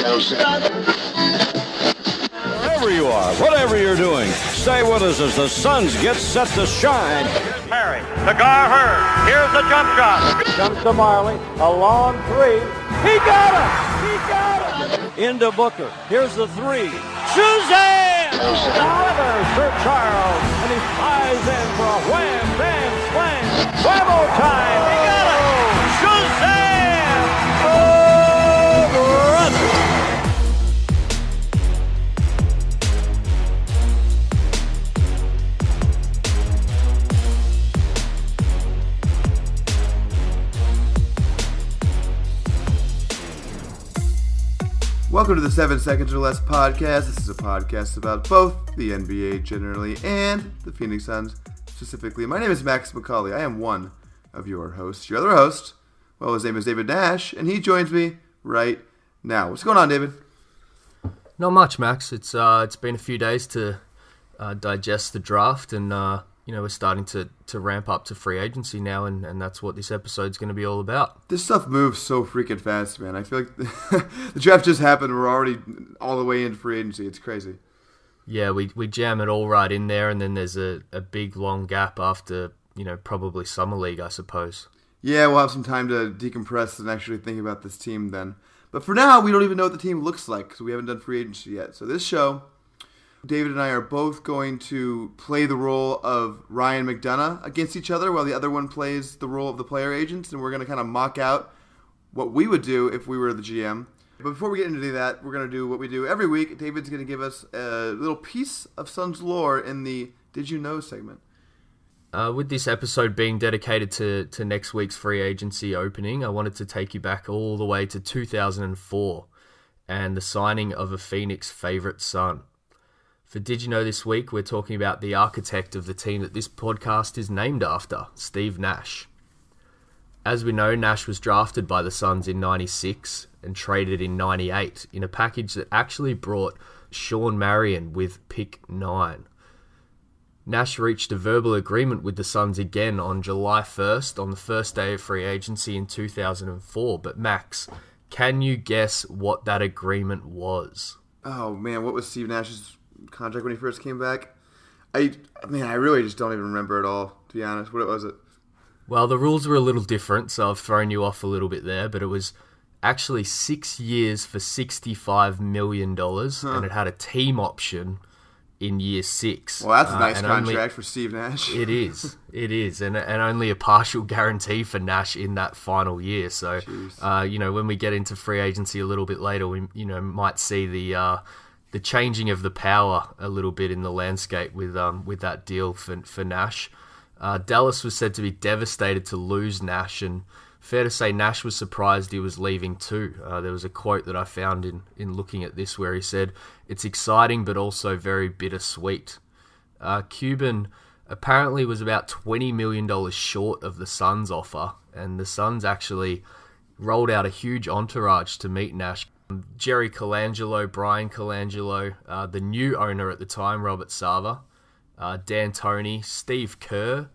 Wherever you are, whatever you're doing, stay with us as the Suns get set to shine. Here's Perry, to Hurd. Here's the jump shot. Jumps to Marley, a long three. He got it! He got it! Into Booker. Here's the three. Suzanne! Another Sir Charles, and he flies in for a wham, bam, slam. Whammo time! He got it! Suzanne! Oh, brother! Welcome to the 7 Seconds or Less podcast. This is a podcast about both the NBA generally and the Phoenix Suns specifically. My name is Max McCauley. I am one of your hosts. Your other host, well, his name is David Nash, and he joins me right now. What's going on, David? Not much, Max. It's been a few days to digest the draft, and we're starting to ramp up to free agency now, and that's what this episode's going to be all about. This stuff moves so freaking fast, man. I feel like the draft just happened. We're already all the way into free agency. It's crazy. Yeah, we jam it all right in there, and then there's a big, long gap after, probably Summer League, I suppose. Yeah, we'll have some time to decompress and actually think about this team then. But for now, we don't even know what the team looks like because we haven't done free agency yet. So this show, David and I are both going to play the role of Ryan McDonough against each other while the other one plays the role of the player agents, and we're going to kind of mock out what we would do if we were the GM. But before we get into that, we're going to do what we do every week. David's going to give us a little piece of Suns lore in the Did You Know segment. With this episode being dedicated to next week's free agency opening, I wanted to take you back all the way to 2004 and the signing of a Phoenix favorite Sun. For Did You Know this week, we're talking about the architect of the team that this podcast is named after, Steve Nash. As we know, Nash was drafted by the Suns in 96 and traded in 98 in a package that actually brought Sean Marion with pick 9. Nash reached a verbal agreement with the Suns again on July 1st on the first day of free agency in 2004. But Max, can you guess what that agreement was? Oh man, what was Steve Nash's contract when he first came back? I really just don't even remember at all, to be honest. What was it? Well, the rules were a little different, so I've thrown you off a little bit there, but it was actually 6 years for $65 million, and it had a team option in year 6. Well, that's a nice contract for Steve Nash. It is, and only a partial guarantee for Nash in that final year. So, when we get into free agency a little bit later, we might see the changing of the power a little bit in the landscape with that deal for Nash. Dallas was said to be devastated to lose Nash, and fair to say Nash was surprised he was leaving too. There was a quote that I found in looking at this where he said, "It's exciting but also very bittersweet." Cuban apparently was about $20 million short of the Suns' offer, and the Suns actually rolled out a huge entourage to meet Nash. Jerry Colangelo, Brian Colangelo, the new owner at the time, Robert Sava, Dan Toney, Steve Kerr,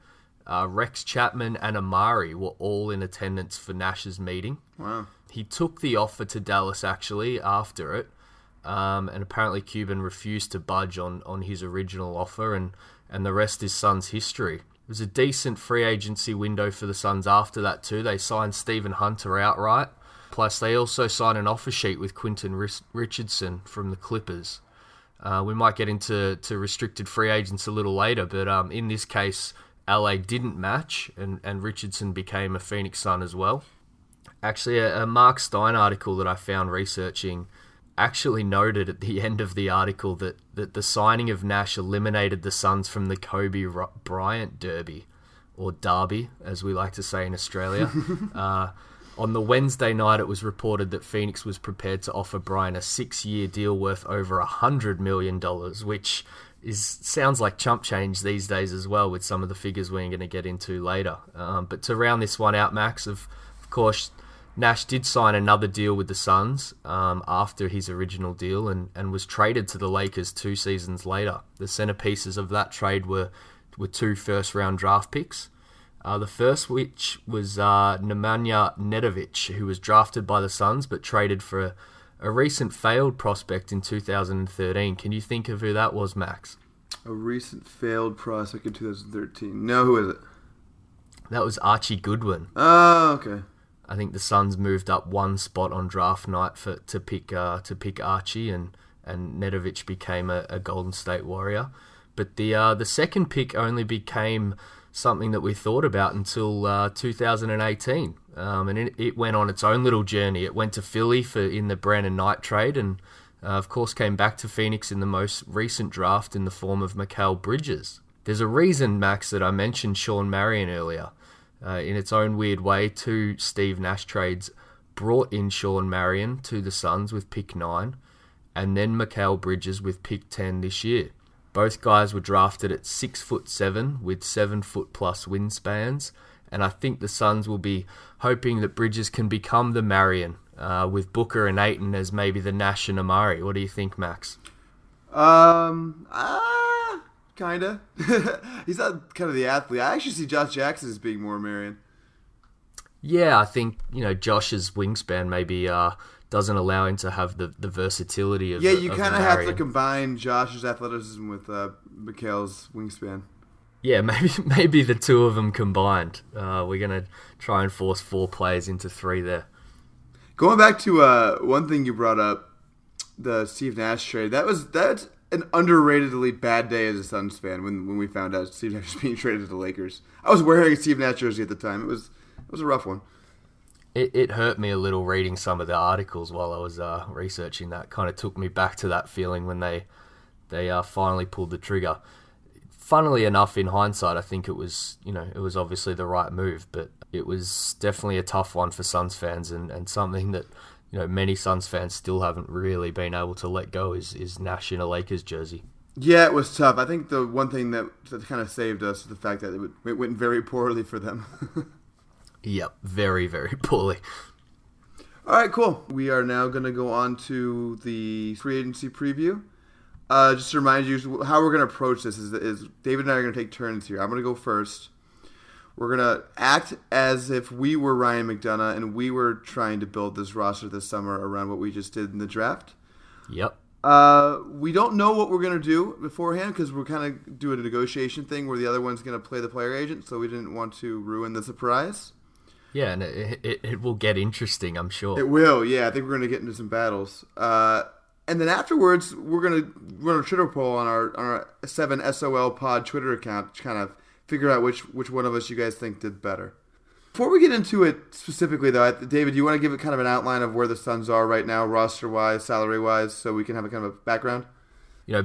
Rex Chapman and Amari were all in attendance for Nash's meeting. Wow. He took the offer to Dallas actually after it, and apparently Cuban refused to budge on his original offer, and the rest is Suns history. It was a decent free agency window for the Suns after that too. They signed Stephen Hunter outright. Plus, they also signed an offer sheet with Quentin Richardson from the Clippers. We might get into restricted free agents a little later, but in this case, LA didn't match, and Richardson became a Phoenix Sun as well. Actually, a Mark Stein article that I found researching actually noted at the end of the article that the signing of Nash eliminated the Suns from the Kobe Bryant Derby, or Derby, as we like to say in Australia. On the Wednesday night, it was reported that Phoenix was prepared to offer Bryant a 6-year deal worth over $100 million, which sounds like chump change these days as well, with some of the figures we're going to get into later. But to round this one out, Max, of course, Nash did sign another deal with the Suns after his original deal and was traded to the Lakers 2 seasons later. The centerpieces of that trade were 2 first-round draft picks. The first which was Nemanja Nedovic, who was drafted by the Suns but traded for a recent failed prospect in 2013. Can you think of who that was, Max? A recent failed prospect in 2013. No, who is it? That was Archie Goodwin. Oh, okay. I think the Suns moved up one spot on draft night to pick Archie, and Nedovic became a Golden State Warrior. But the second pick only became something that we thought about until 2018, and it went on its own little journey. It went to Philly in the Brandon Knight trade, and of course came back to Phoenix in the most recent draft in the form of Mikal Bridges. There's a reason, Max, that I mentioned Sean Marion earlier. In its own weird way, two Steve Nash trades brought in Sean Marion to the Suns with pick 9, and then Mikal Bridges with pick 10 this year. Both guys were drafted at 6'7" with 7-foot plus wingspans, and I think the Suns will be hoping that Bridges can become the Marion, with Booker and Ayton as maybe the Nash and Amari. What do you think, Max? Kinda. He's not kind of the athlete. I actually see Josh Jackson as being more Marion. Yeah, I think Josh's wingspan maybe doesn't allow him to have the versatility of you kind of have to Marion. combine Josh's athleticism with Mikal's wingspan. Yeah, maybe the two of them combined. We're gonna try and force 4 players into 3 there. Going back to one thing you brought up, the Steve Nash trade. That's an underratedly bad day as a Suns fan when we found out Steve Nash was being traded to the Lakers. I was wearing a Steve Nash jersey at the time. It was a rough one. It hurt me a little reading some of the articles while I was researching that. Kind of took me back to that feeling when they finally pulled the trigger. Funnily enough, in hindsight, I think it was obviously the right move, but it was definitely a tough one for Suns fans, and something that many Suns fans still haven't really been able to let go is Nash in a Lakers jersey. Yeah, it was tough. I think the one thing that kind of saved us is the fact that it went very poorly for them. Yep, very, very poorly. All right, cool. We are now going to go on to the free agency preview. Just to remind you how we're going to approach this is David and I are going to take turns here. I'm going to go first. We're going to act as if we were Ryan McDonough and we were trying to build this roster this summer around what we just did in the draft. Yep. We don't know what we're going to do beforehand because we're kind of doing a negotiation thing where the other one's going to play the player agent, so we didn't want to ruin the surprise. Yeah, and it will get interesting, I'm sure. It will, yeah. I think we're going to get into some battles. And then afterwards, we're going to run a Twitter poll on our 7SOL Pod Twitter account to kind of figure out which one of us you guys think did better. Before we get into it specifically, though, David, do you want to give it kind of an outline of where the Suns are right now, roster-wise, salary-wise, so we can have a kind of a background?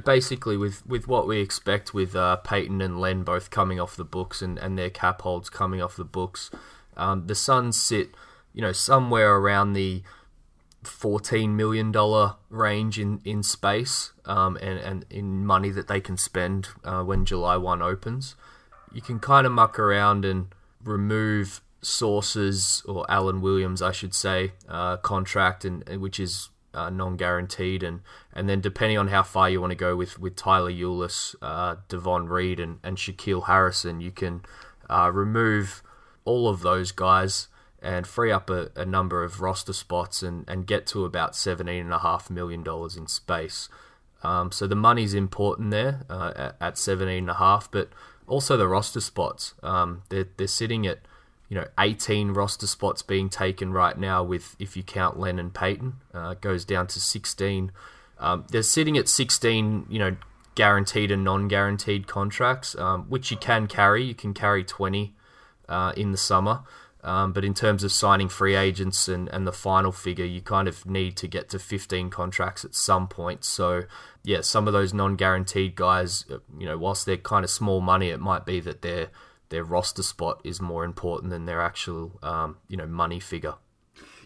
Basically with what we expect with Peyton and Len both coming off the books and their cap holds coming off the books, the Suns sit, somewhere around the $14 million range in space and in money that they can spend when July 1 opens. You can kind of muck around and remove Source's, or Alan Williams, I should say, contract, and which is non-guaranteed, and then depending on how far you want to go with Tyler Ulis, Devon Reed, and Shaquille Harrison, you can remove all of those guys and free up a number of roster spots and get to about $17.5 million in space. So the money's important there at 17.5, but also the roster spots. They're sitting at 18 roster spots being taken right now, with, if you count Len and Peyton, it goes down to 16. They're sitting at 16, guaranteed and non-guaranteed contracts, which you can carry. You can carry 20 in the summer. But in terms of signing free agents and the final figure, you kind of need to get to 15 contracts at some point. So, yeah, some of those non-guaranteed guys, whilst they're kind of small money, it might be that their roster spot is more important than their actual, money figure.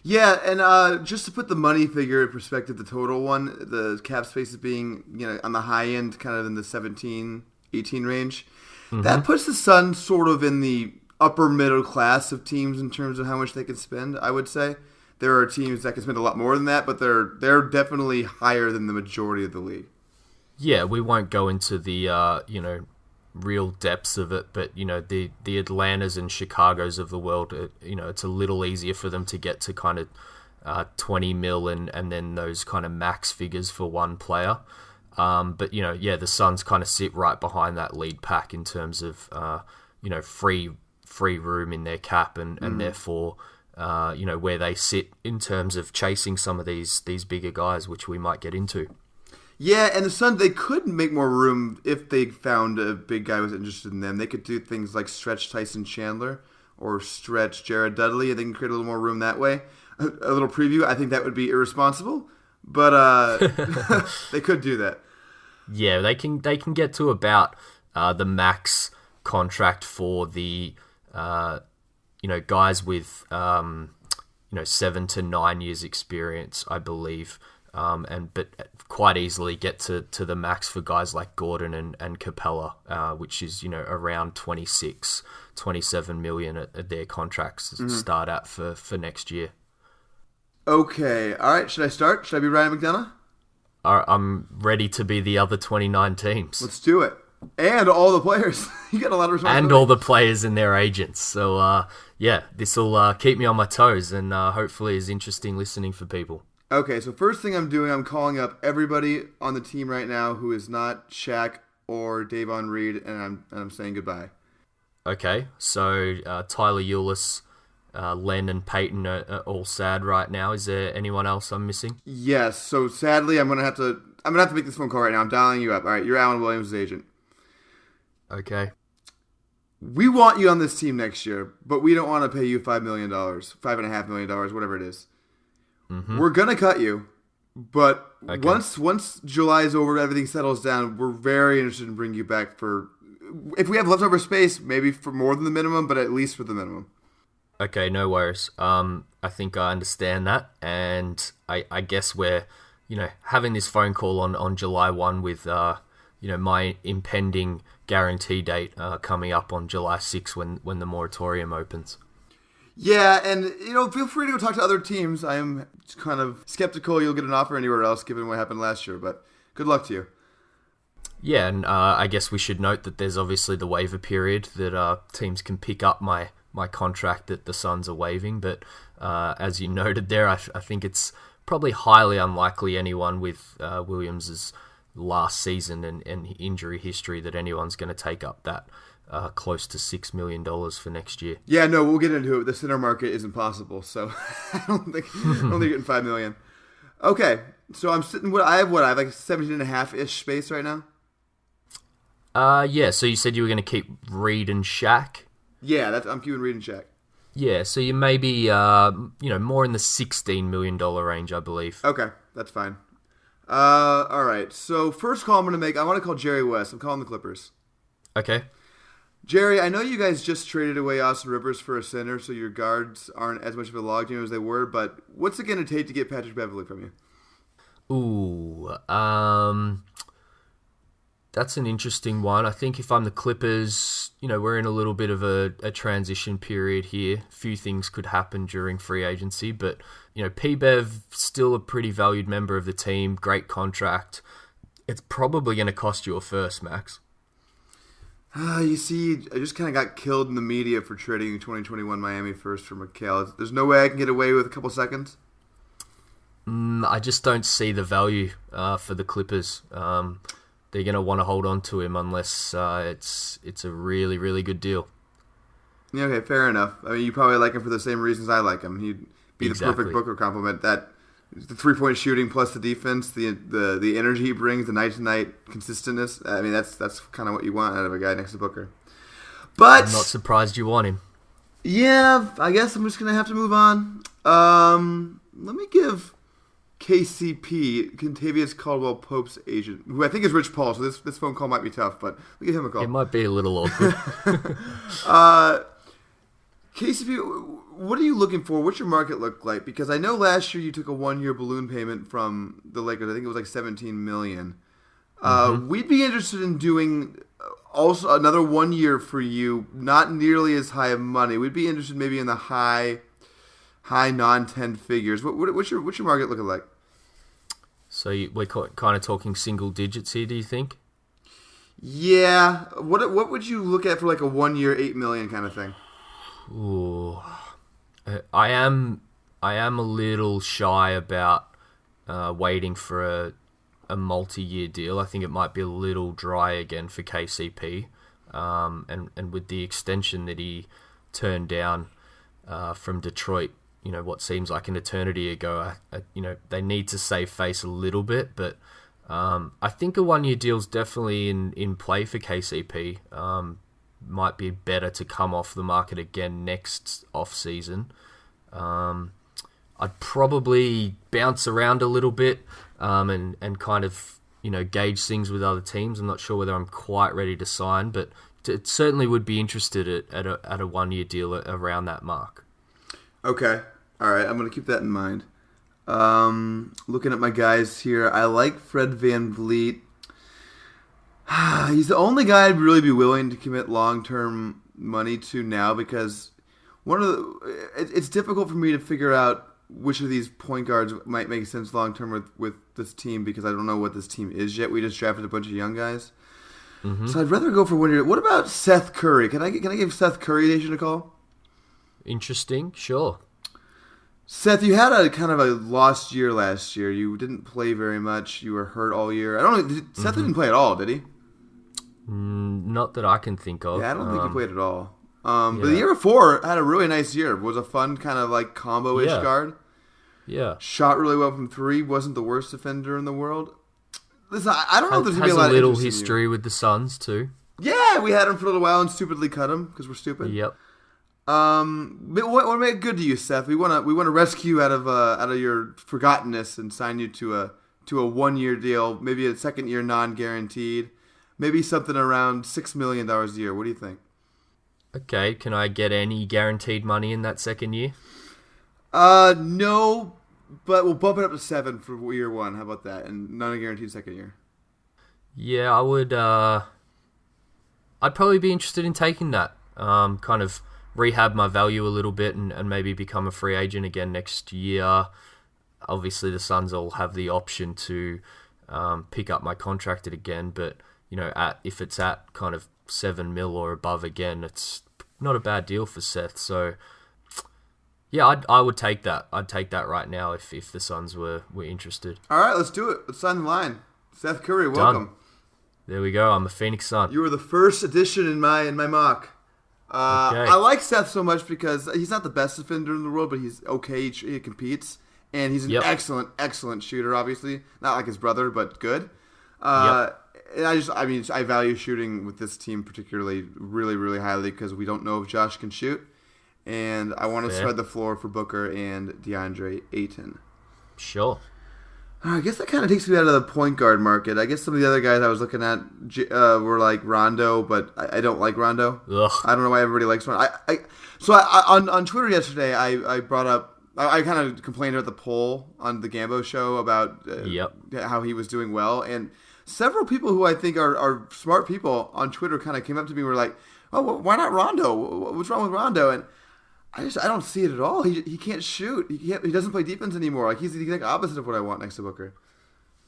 Yeah, and just to put the money figure in perspective, the total one, the cap space is being, on the high end, kind of in the 17, 18 range. Mm-hmm. That puts the Suns sort of in the upper middle class of teams in terms of how much they can spend, I would say. There are teams that can spend a lot more than that, but they're definitely higher than the majority of the league. Yeah, we won't go into the real depths of it, but the Atlantas and Chicagos of the world, it's a little easier for them to get to kind of 20 mil and then those kind of max figures for one player. But, the Suns kind of sit right behind that lead pack in terms of, free room in their cap and therefore, where they sit in terms of chasing some of these bigger guys, which we might get into. Yeah, and the Suns, they could make more room if they found a big guy who was interested in them. They could do things like stretch Tyson Chandler or stretch Jared Dudley, and they can create a little more room that way. A little preview, I think that would be irresponsible, but they could do that. Yeah, they can get to about the max contract for the guys with 7 to 9 years experience, I believe. But quite easily get to the max for guys like Gordon and Capella, which is around 27 million at their contracts start at for next year. Okay, all right. Should I start? Should I be Ryan McDonough? I'm ready to be the other 29 teams. Let's do it. And all the players. You got a lot of responsibility. And all the players and their agents. So this will keep me on my toes and hopefully is interesting listening for people. Okay, so first thing I'm doing, I'm calling up everybody on the team right now who is not Shaq or Davon Reed, and I'm saying goodbye. Okay, so Tyler Ulis, Len, and Peyton are all sad right now. Is there anyone else I'm missing? Yes. So sadly, I'm gonna have to make this phone call right now. I'm dialing you up. All right, you're Alan Williams' agent. Okay. We want you on this team next year, but we don't want to pay you $5 million, $5.5 million, whatever it is. Mm-hmm. We're gonna cut you, but okay. Once July is over, everything settles down. We're very interested in bringing you back for, if we have leftover space, maybe for more than the minimum, but at least for the minimum. Okay, no worries. I think I understand that, and I guess we're having this phone call on July 1 with my impending guarantee date coming up on July 6 when the moratorium opens. Yeah, and feel free to go talk to other teams. I am kind of skeptical you'll get an offer anywhere else given what happened last year, but good luck to you. Yeah, and I guess we should note that there's obviously the waiver period that teams can pick up my contract that the Suns are waiving, but as you noted there, I think it's probably highly unlikely anyone with Williams's last season and injury history that anyone's going to take up that close to $6 million for next year. Yeah, no, we'll get into it. The center market isn't possible, so I don't think getting $5 million. Okay, so I'm sitting. I have like 17.5-ish space right now. Yeah. So you said you were going to keep Reed and Shaq. Yeah, I'm keeping Reed and Shaq. Yeah, so you may be more in the $16 million range, I believe. Okay, that's fine. All right. So first call I'm going to make. I want to call Jerry West. I'm calling the Clippers. Okay. Jerry, I know you guys just traded away Austin Rivers for a center, so your guards aren't as much of a logjam as they were, but what's it going to take to get Patrick Beverley from you? Ooh, that's an interesting one. I think if I'm the Clippers, we're in a little bit of a transition period here. A few things could happen during free agency, but, P-Bev, still a pretty valued member of the team, great contract. It's probably going to cost you a first, Max. You see, I just kind of got killed in the media for trading the 2021 Miami first for Mikal. There's no way I can get away with a couple seconds? I just don't see the value for the Clippers. They're going to want to hold on to him unless it's a really, really good deal. Yeah, okay, fair enough. I mean, you probably like him for the same reasons I like him. He'd be exactly. The perfect Booker compliment. That the 3-point shooting plus the defense, the energy he brings, the night-to-night consistentness. I mean, that's kind of what you want out of a guy next to Booker. But I'm not surprised you want him. Yeah, I guess I'm just going to have to move on. Let me give KCP, Kentavious Caldwell-Pope's agent, who I think is Rich Paul, so this phone call might be tough, but we'll give him a call. It might be a little awkward. KCP, what are you looking for? What's your market look like? Because I know last year you took a 1-year balloon payment from the Lakers. I think it was like $17 million. We'd be interested in doing also another 1 year for you, not nearly as high of money. We'd be interested maybe in the high non-10 figures. What's your market looking like? So we're kind of talking single digits here, do you think? Yeah. What would you look at for like a 1 year, $8 million kind of thing? Ooh. I am I am a little shy about waiting for a multi-year deal. I think it might be a little dry again for KCP, and with the extension that he turned down from Detroit, what seems like an eternity ago. They need to save face a little bit, but I think a 1-year deal is definitely in play for KCP. Might be better to come off the market again next off season. I'd probably bounce around a little bit and kind of gauge things with other teams. I'm not sure whether I'm quite ready to sign, but certainly would be interested at a 1-year deal around that mark. Okay. All right. I'm going to keep that in mind. Looking at my guys here, I like Fred VanVleet. He's the only guy I'd really be willing to commit long-term money to now because it's difficult for me to figure out which of these point guards might make sense long-term with this team because I don't know what this team is yet. We just drafted a bunch of young guys. Mm-hmm. So I'd rather go for 1 year. What about Seth Curry? Can I give Seth Curry Nation a call? Interesting. Sure. Seth, you had a kind of a lost year last year. You didn't play very much. You were hurt all year. I don't know. Seth didn't play at all, did he? Not that I can think of. Yeah, I don't think he played at all. But the year before had a really nice year. Was a fun kind of like combo-ish guard. Yeah. Shot really well from three. Wasn't the worst defender in the world. Listen, I don't know if there's going to be a lot has of a little interest history with the Suns too. Yeah, we had him for a little while and stupidly cut him because we're stupid. Yep. But what made it good to you, Seth? We want to rescue you out of your forgottenness and sign you to a 1-year deal, maybe a second year non-guaranteed, maybe something around $6 million a year. What do you think? Okay, can I get any guaranteed money in that second year? No, but we'll bump it up to 7 for year 1. How about that? And non-guaranteed second year. Yeah, I would. I'd probably be interested in taking that. Kind of rehab my value a little bit and maybe become a free agent again next year. Obviously, the Suns will have the option to pick up my contract again, but if it's at kind of 7 mil or above again, it's not a bad deal for Seth. So, yeah, I would take that. I'd take that right now if the Suns were interested. All right, let's do it. Let's sign the line. Seth Curry, welcome. Done. There we go. I'm a Phoenix Sun. You were the first addition in my mock. Okay. I like Seth so much because he's not the best defender in the world, but he's okay. He competes, and he's an excellent shooter. Obviously, not like his brother, but good. And I value shooting with this team particularly really, really highly because we don't know if Josh can shoot, and I want to spread the floor for Booker and DeAndre Ayton. Sure. I guess that kind of takes me out of the point guard market. I guess some of the other guys I was looking at were like Rondo, but I don't like Rondo. Ugh. I don't know why everybody likes Rondo. On Twitter yesterday, I brought up, I kind of complained about the poll on the Gambo show about how he was doing well, and several people who I think are smart people on Twitter kind of came up to me and were like, "Oh, well, why not Rondo? What's wrong with Rondo?" And I don't see it at all. He can't shoot. He doesn't play defense anymore. Like he's the exact opposite of what I want next to Booker.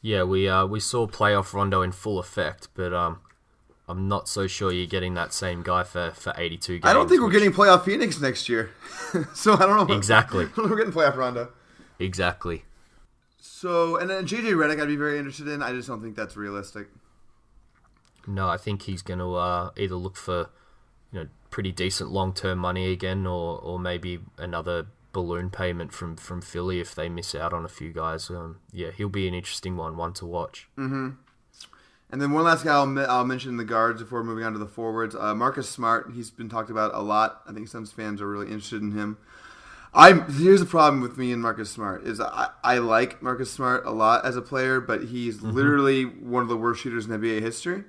Yeah, we saw playoff Rondo in full effect, but I'm not so sure you're getting that same guy for 82 games. I don't think we're getting playoff Phoenix next year. So I don't know. Exactly. We're getting playoff Rondo. Exactly. So, and then JJ Redick I'd be very interested in. I just don't think that's realistic. No, I think he's going to either look for pretty decent long-term money again or maybe another balloon payment from Philly if they miss out on a few guys. He'll be an interesting one to watch. Mm-hmm. And then one last guy I'll mention the guards before moving on to the forwards. Marcus Smart, he's been talked about a lot. I think Suns fans are really interested in him. Here's the problem with me and Marcus Smart is I like Marcus Smart a lot as a player, but he's literally one of the worst shooters in NBA history.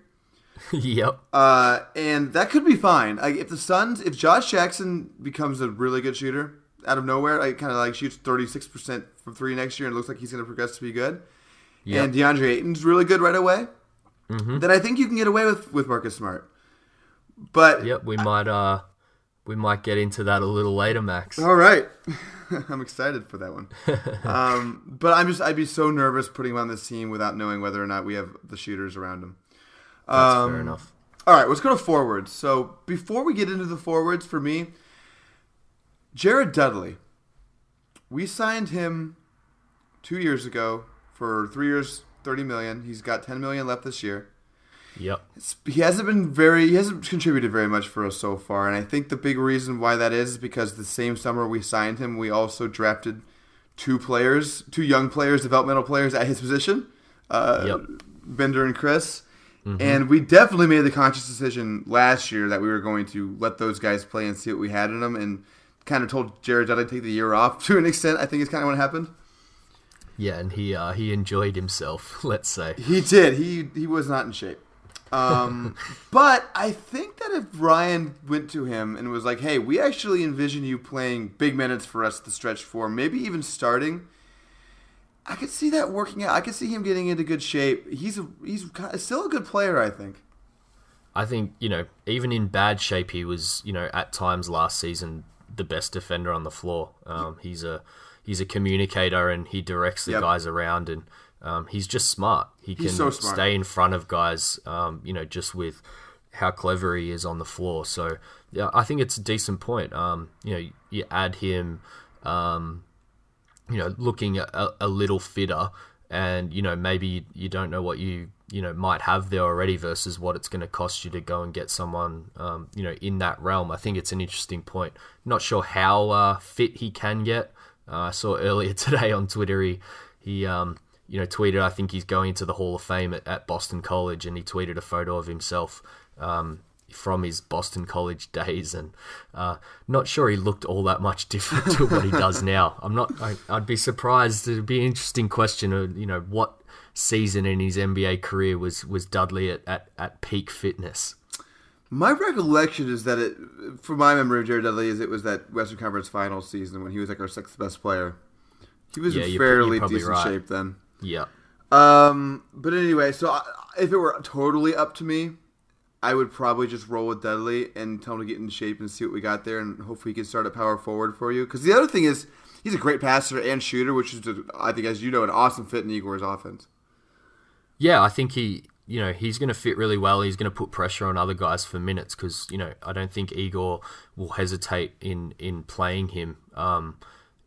Yep. And that could be fine. If Josh Jackson becomes a really good shooter out of nowhere, kind of shoots 36% from 3 next year and looks like he's going to progress to be good, and DeAndre Ayton's really good right away, then I think you can get away with Marcus Smart. But we might get into that a little later, Max. All right. I'm excited for that one. But I'd be so nervous putting him on this team without knowing whether or not we have the shooters around him. That's fair enough. All right, let's go to forwards. So before we get into the forwards, for me, Jared Dudley. We signed him 2 years ago for 3 years, $30 million. He's got $10 million left this year. Yep. He hasn't contributed very much for us so far, and I think the big reason why that is because the same summer we signed him, we also drafted two young players, developmental players at his position, Bender and Chris. Mm-hmm. And we definitely made the conscious decision last year that we were going to let those guys play and see what we had in them, and kind of told Jared Dudley to take the year off to an extent. I think is kind of what happened. Yeah, and he enjoyed himself, let's say. He did. He was not in shape. But I think that if Ryan went to him and was like, hey, we actually envision you playing big minutes for us at the stretch four, maybe even starting, I could see that working out. I could see him getting into good shape. He's still a good player, I think. I think, even in bad shape, he was, at times last season, the best defender on the floor. He's a communicator and he directs the guys around, and he's just smart. He's so smart. Stay in front of guys, just with how clever he is on the floor. So, yeah, I think it's a decent point. You add him, looking a little fitter, and, maybe you don't know what you might have there already versus what it's going to cost you to go and get someone, in that realm. I think it's an interesting point. Not sure how fit he can get. I saw earlier today on Twitter, he tweeted, I think he's going to the Hall of Fame at Boston College, and he tweeted a photo of himself from his Boston College days, and not sure he looked all that much different to what he does now. I'd be surprised. It'd be an interesting question of, what season in his NBA career was Dudley at peak fitness. My recollection is that from my memory of Jared Dudley, it was that Western Conference Finals season when he was like our sixth best player. He was in fairly decent shape then. Yeah. But anyway, so if it were totally up to me, I would probably just roll with Dudley and tell him to get in shape and see what we got there, and hopefully he can start at power forward for you. Because the other thing is, he's a great passer and shooter, which is, I think, as you know, an awesome fit in Igor's offense. Yeah, I think he's going to fit really well. He's going to put pressure on other guys for minutes because, I don't think Igor will hesitate in playing him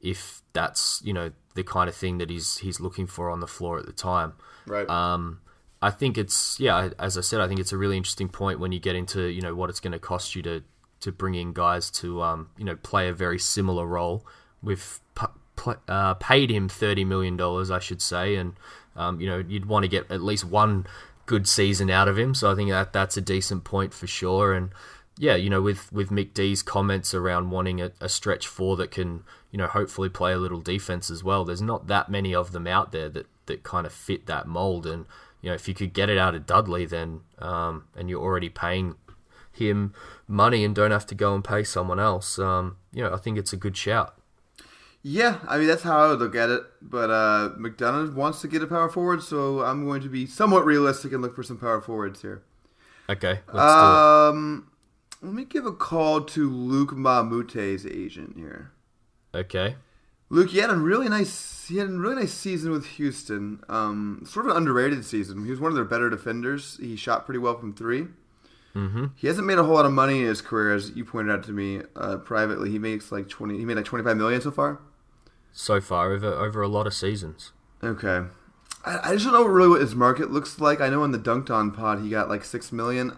if that's, the kind of thing that he's looking for on the floor at the time. Right. I think it's, as I said, I think it's a really interesting point when you get into, what it's going to cost you to bring in guys to, play a very similar role. We've paid him $30 million, I should say, and, you'd want to get at least one good season out of him. So I think that's a decent point for sure. And yeah, with Mick D's comments around wanting a stretch four that can, hopefully play a little defense as well. There's not that many of them out there that kind of fit that mold. And, if you could get it out of Dudley, then, and you're already paying him money and don't have to go and pay someone else, I think it's a good shout. Yeah, I mean, that's how I would look at it. But McDonough wants to get a power forward, so I'm going to be somewhat realistic and look for some power forwards here. Okay, let's do it. Let me give a call to Luke Mamute's agent here. Okay. Luke, he had a really nice season with Houston. Sort of an underrated season. He was one of their better defenders. He shot pretty well from three. Mm-hmm. He hasn't made a whole lot of money in his career, as you pointed out to me privately. He made like $25 million so far. So far, over a lot of seasons. Okay. I just don't know really what his market looks like. I know in the Dunked On pod he got like $6 million.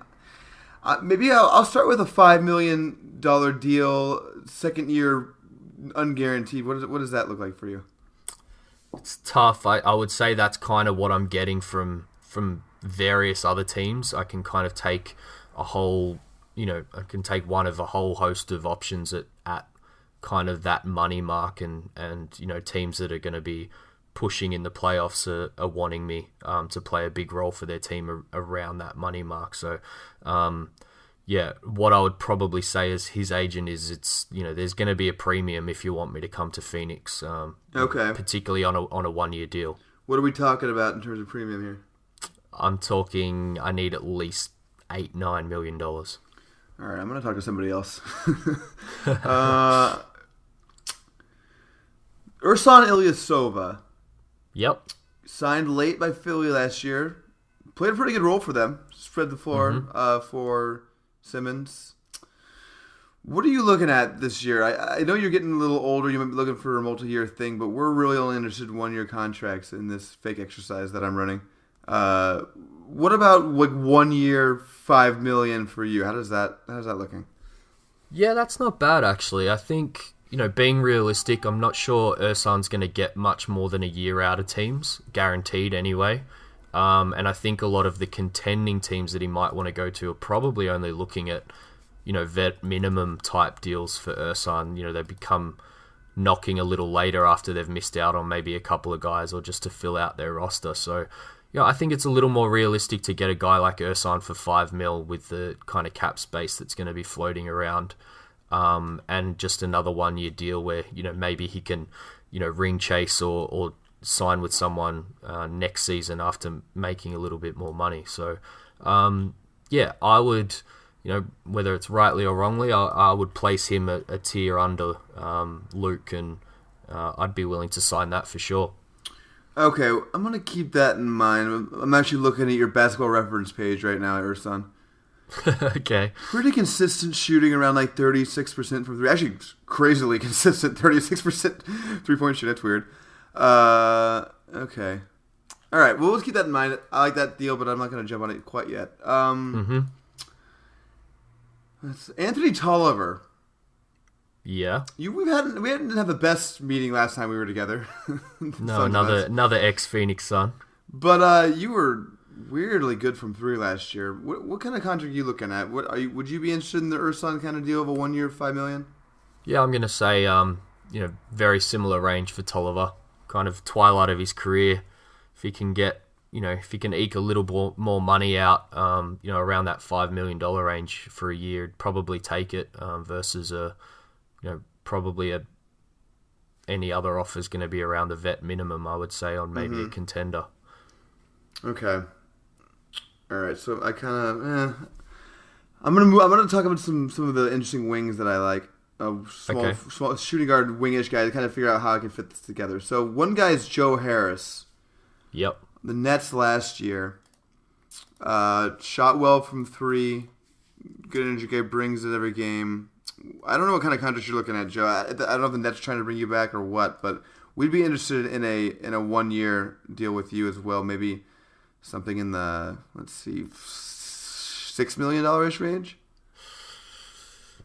Maybe I'll start with a $5 million deal, second year, unguaranteed. What does that look like for you? It's tough. I would say that's kind of what I'm getting from various other teams. I can kind of take a whole, I can take one of a whole host of options at kind of that money mark, and teams that are going to be pushing in the playoffs are wanting me to play a big role for their team around that money mark. So, what I would probably say is his agent is there's going to be a premium if you want me to come to Phoenix. Okay. Particularly on a 1-year deal. What are we talking about in terms of premium here? I'm talking I need at least $8-9 million. All right, I'm going to talk to somebody else. Ersan Ilyasova. Yep. Signed late by Philly last year. Played a pretty good role for them. Spread the floor for Simmons. What are you looking at this year? I know you're getting a little older. You might be looking for a multi-year thing, but we're really only interested in 1-year contracts in this fake exercise that I'm running. What about like 1 year, $5 million for you? How's that looking? Yeah, that's not bad actually. I think, being realistic, I'm not sure Ersan's going to get much more than a year out of teams, guaranteed anyway. And I think a lot of the contending teams that he might want to go to are probably only looking at, vet minimum type deals for Ersan. They become knocking a little later after they've missed out on maybe a couple of guys or just to fill out their roster. So, I think it's a little more realistic to get a guy like Ersan for $5 million with the kind of cap space that's going to be floating around, and just another 1-year deal where maybe he can ring chase or sign with someone next season after making a little bit more money. So I would, whether it's rightly or wrongly, I would place him a tier under Luke, and I'd be willing to sign that for sure. Okay, I'm going to keep that in mind. I'm actually looking at your basketball reference page right now, Ersan. Okay. Pretty consistent shooting, around like 36% from three. Actually, crazily consistent, 36% three-point shoot. That's weird. Okay. All right, well, let's keep that in mind. I like that deal, but I'm not going to jump on it quite yet. Anthony Tolliver. Yeah. We didn't have the best meeting last time we were together. No, another ex-Phoenix Sun. But you were weirdly good from three last year. What kind of contract are you looking at? Would you be interested in the Ersan kind of deal of a 1 year, $5 million? Yeah, I'm gonna say very similar range for Tolliver. Kind of twilight of his career. If he can get if he can eke a little more money out, around that $5 million range for a year, he'd probably take it versus any other offer is going to be around the vet minimum, I would say, on maybe a contender. Okay. All right. So I kind of, I'm gonna talk about some of the interesting wings that I like. Small shooting guard wingish guy to kind of figure out how I can fit this together. So one guy is Joe Harris. Yep. The Nets last year. Shot well from three. Good energy guy, brings it every game. I don't know what kind of contract you're looking at, Joe. I don't know if the Nets are trying to bring you back or what, but we'd be interested in a 1 year deal with you as well. Maybe something in the, $6 million-ish range.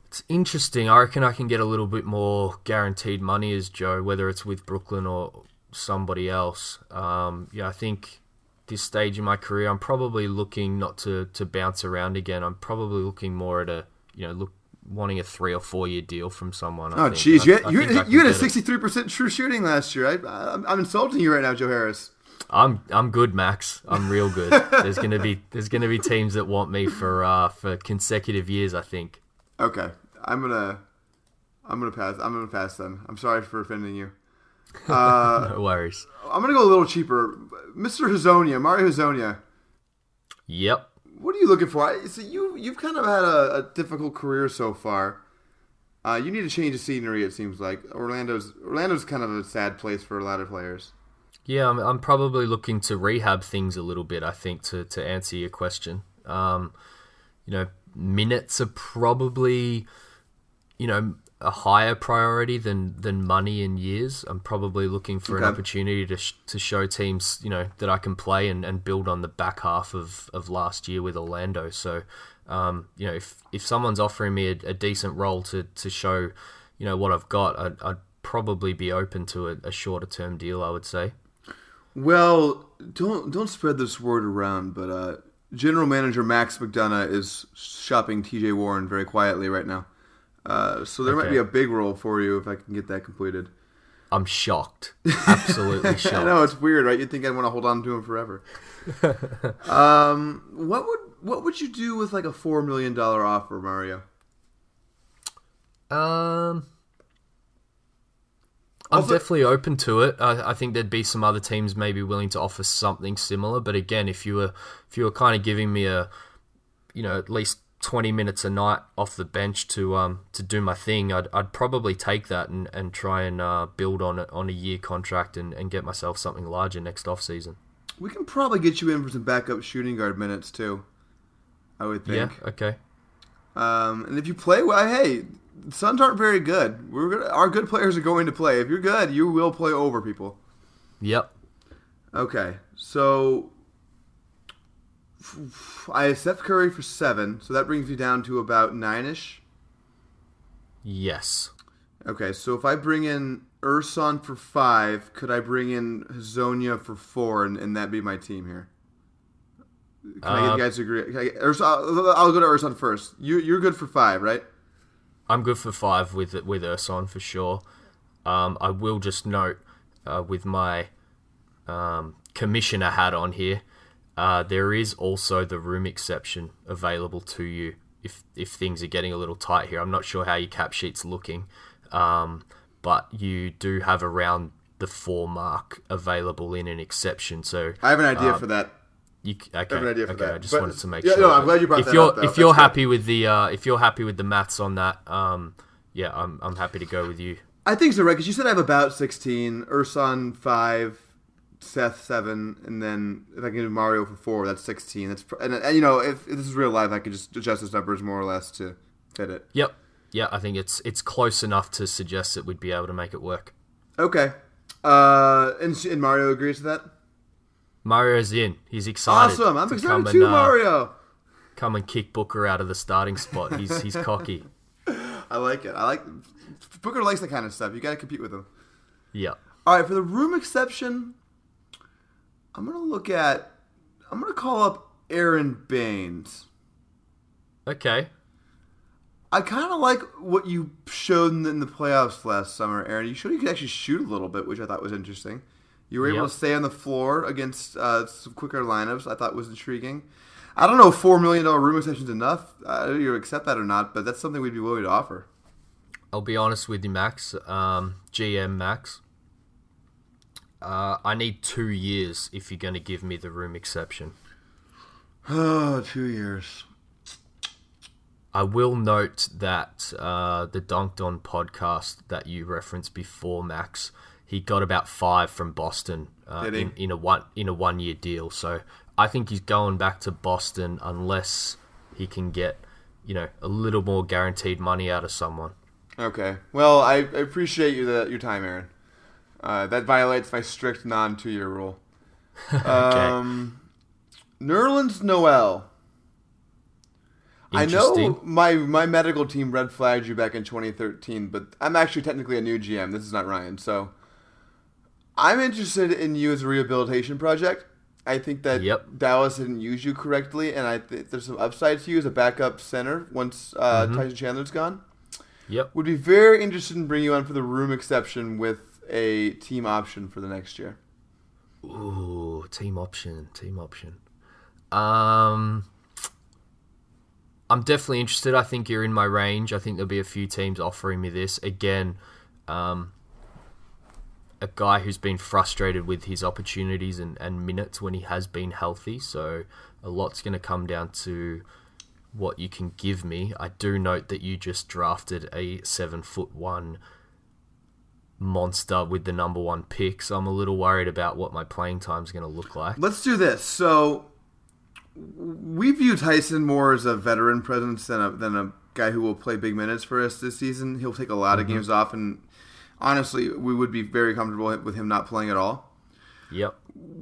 It's interesting. I reckon I can get a little bit more guaranteed money as Joe, whether it's with Brooklyn or somebody else. I think this stage in my career, I'm probably looking not to bounce around again. I'm probably looking more at wanting a 3 or 4 year deal from someone. Oh, jeez, you had a 63% true shooting last year. I'm insulting you right now, Joe Harris. I'm good, Max. I'm real good. There's gonna be teams that want me for consecutive years, I think. Okay, I'm gonna pass. I'm gonna pass then. I'm sorry for offending you. No worries. I'm gonna go a little cheaper, Mr. Hazonia, Mario Hazonia. Yep. What are you looking for? So you've kind of had a difficult career so far. You need to change the scenery. It seems like Orlando's kind of a sad place for a lot of players. Yeah, I'm probably looking to rehab things a little bit, I think, to answer your question. Minutes are probably, a higher priority than money in years. I'm probably looking for an opportunity to show teams, that I can play and build on the back half of last year with Orlando. So, if someone's offering me a decent role to show, what I've got, I'd probably be open to a shorter term deal, I would say. Well, don't spread this word around, but General Manager Max McDonough is shopping TJ Warren very quietly right now. So there might be a big role for you if I can get that completed. I'm shocked. Absolutely shocked. I know, it's weird, right? You'd think I'd want to hold on to him forever. What would you do with like a $4 million offer, Mario? I'm definitely open to it. I think there'd be some other teams maybe willing to offer something similar. But again, if you were kind of giving me at least 20 minutes a night off the bench to do my thing, I'd probably take that and try and build on it on a year contract and get myself something larger next off season. We can probably get you in for some backup shooting guard minutes too, I would think. Yeah, okay. And if you play well, hey, the Suns aren't very good. Our good players are going to play. If you're good, you will play over people. Yep. Okay, so I have Steph Curry for 7, so that brings me down to about 9-ish. Yes. Okay, so if I bring in Ersan for 5, could I bring in Hazonia for 4, and that be my team here? Can I get you guys to agree? I'll go to Ersan first. You're good for 5, right? I'm good for 5 with Ersan for sure. I will just note with my commissioner hat on here, there is also the room exception available to you if things are getting a little tight here. I'm not sure how your cap sheet's looking, but you do have around the 4 mark available in an exception. So I have an idea for that. Okay, I have an idea for that. I just wanted to make sure. No, I'm glad you brought that up. If you're happy with the maths on that, I'm happy to go with you. I think so, right? Because you said I have about 16, Ersan 5, Seth 7, and then if I can do Mario for 4, that's 16. That's and if this is real life, I can just adjust those numbers more or less to fit it. Yep. Yeah, I think it's close enough to suggest that we'd be able to make it work. Okay. And Mario agrees to that? Mario's in. He's excited. Awesome. I'm excited too, Mario. Come and kick Booker out of the starting spot. He's cocky. I like it. Booker likes that kind of stuff. You got to compete with him. Yeah. All right, for the room exception, I'm going to call up Aaron Baines. Okay. I kind of like what you showed in the playoffs last summer, Aaron. You showed you could actually shoot a little bit, which I thought was interesting. You were able to stay on the floor against some quicker lineups. I thought was intriguing. I don't know if $4 million room exception is enough. I don't know if you accept that or not, but that's something we'd be willing to offer. I'll be honest with you, Max. GM Max. I need 2 years if you're going to give me the room exception. Oh, 2 years. I will note that the Dunked On podcast that you referenced before, Max, he got about 5 from Boston in a 1 year deal. So I think he's going back to Boston unless he can get a little more guaranteed money out of someone. Okay. Well, I appreciate your time, Aaron. That violates my strict non-2-year rule. Okay. Nerlens Noel. I know my medical team red flagged you back in 2013, but I'm actually technically a new GM. This is not Ryan. So I'm interested in you as a rehabilitation project. I think that Dallas didn't use you correctly, and I think there's some upside to you as a backup center once Tyson Chandler's gone. Yep. Would be very interested in bringing you on for the room exception with a team option for the next year. Ooh, team option. I'm definitely interested. I think you're in my range. I think there'll be a few teams offering me this. Again, a guy who's been frustrated with his opportunities and minutes when he has been healthy. So a lot's going to come down to what you can give me. I do note that you just drafted a 7'1" monster with the number 1 pick. So I'm a little worried about what my playing time is going to look like. Let's do this. So we view Tyson more as a veteran presence than a guy who will play big minutes for us this season. He'll take a lot of games off, and honestly, we would be very comfortable with him not playing at all. Yep.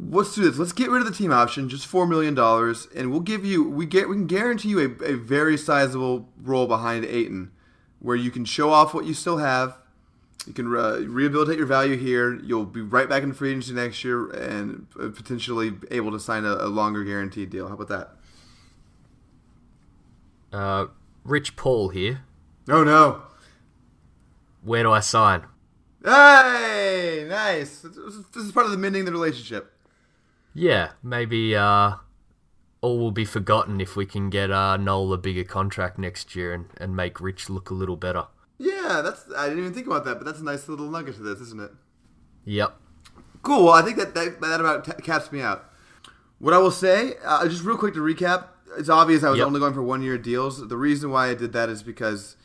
Let's do this. Let's get rid of the team option, just $4 million, and we'll give you. We can guarantee you a very sizable role behind Ayton, where you can show off what you still have. You can rehabilitate your value here. You'll be right back in free agency next year and potentially able to sign a longer guaranteed deal. How about that? Rich Paul here. Oh, no. Where do I sign? Hey, nice. This is part of the mending the relationship. Yeah, maybe all will be forgotten if we can get Noel a bigger contract next year and make Rich look a little better. Yeah, I didn't even think about that, but that's a nice little nugget to this, isn't it? Yep. Cool. Well, I think that about caps me out. What I will say, just real quick to recap, it's obvious I was only going for 1 year deals. The reason why I did that is because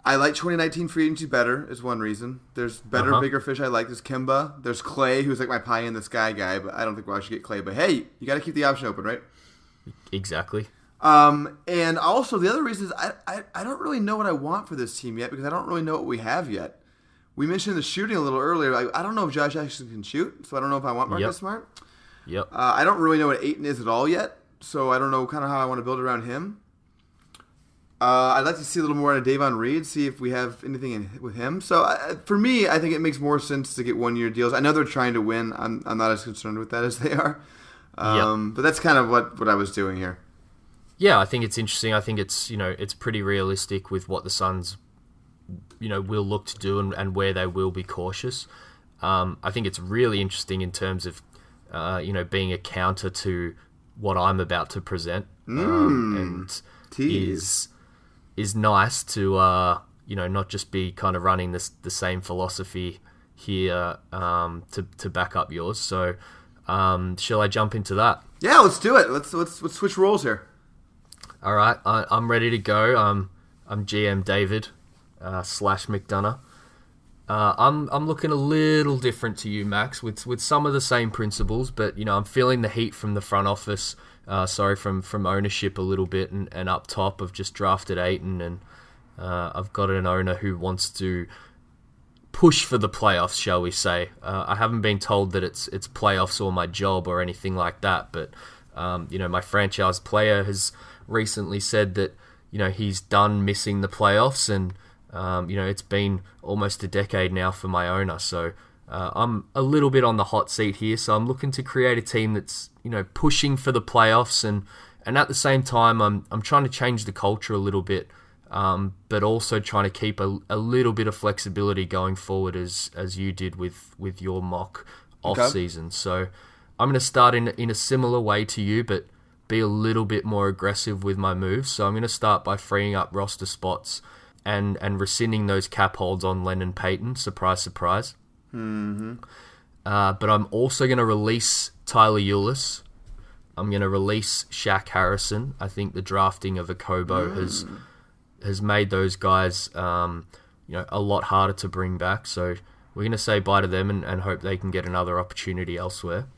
I like 2019 free agency better is one reason. There's better, bigger fish I like. There's Kemba. There's Clay, who's like my pie-in-the-sky guy, but I don't think I should get Clay. But hey, you got to keep the option open, right? Exactly. And also, the other reason is I don't really know what I want for this team yet because I don't really know what we have yet. We mentioned the shooting a little earlier. I don't know if Josh actually can shoot, so I don't know if I want Marcus Smart. Yep. I don't really know what Ayton is at all yet, so I don't know kind of how I want to build around him. I'd like to see a little more out of Davon Reed, see if we have anything with him. So for me, I think it makes more sense to get one-year deals. I know they're trying to win. I'm not as concerned with that as they are. But that's kind of what I was doing here. Yeah, I think it's interesting. I think it's it's pretty realistic with what the Suns will look to do and where they will be cautious. I think it's really interesting in terms of being a counter to what I'm about to present. And is nice to not just be kind of running the same philosophy here to back up yours. So shall I jump into that? Yeah, let's do it. Let's switch roles here. All right, I'm ready to go. I'm GM David / McDonough. I'm looking a little different to you, Max, with some of the same principles, but I'm feeling the heat from the front office. From ownership a little bit and up top. I've just drafted Ayton, and I've got an owner who wants to push for the playoffs, shall we say. I haven't been told that it's playoffs or my job or anything like that, but my franchise player has recently said that he's done missing the playoffs, and it's been almost a decade now for my owner, so I'm a little bit on the hot seat here. So I'm looking to create a team that's pushing for the playoffs, and at the same time I'm trying to change the culture a little bit, but also trying to keep a little bit of flexibility going forward as you did with your mock off season. So I'm going to start in a similar way to you, but be a little bit more aggressive with my moves. So I'm going to start by freeing up roster spots and rescinding those cap holds on Lennon Payton. Surprise, surprise. Mm-hmm. But I'm also going to release Tyler Ulis. I'm going to release Shaq Harrison. I think the drafting of Okobo has made those guys a lot harder to bring back. So we're going to say bye to them and hope they can get another opportunity elsewhere.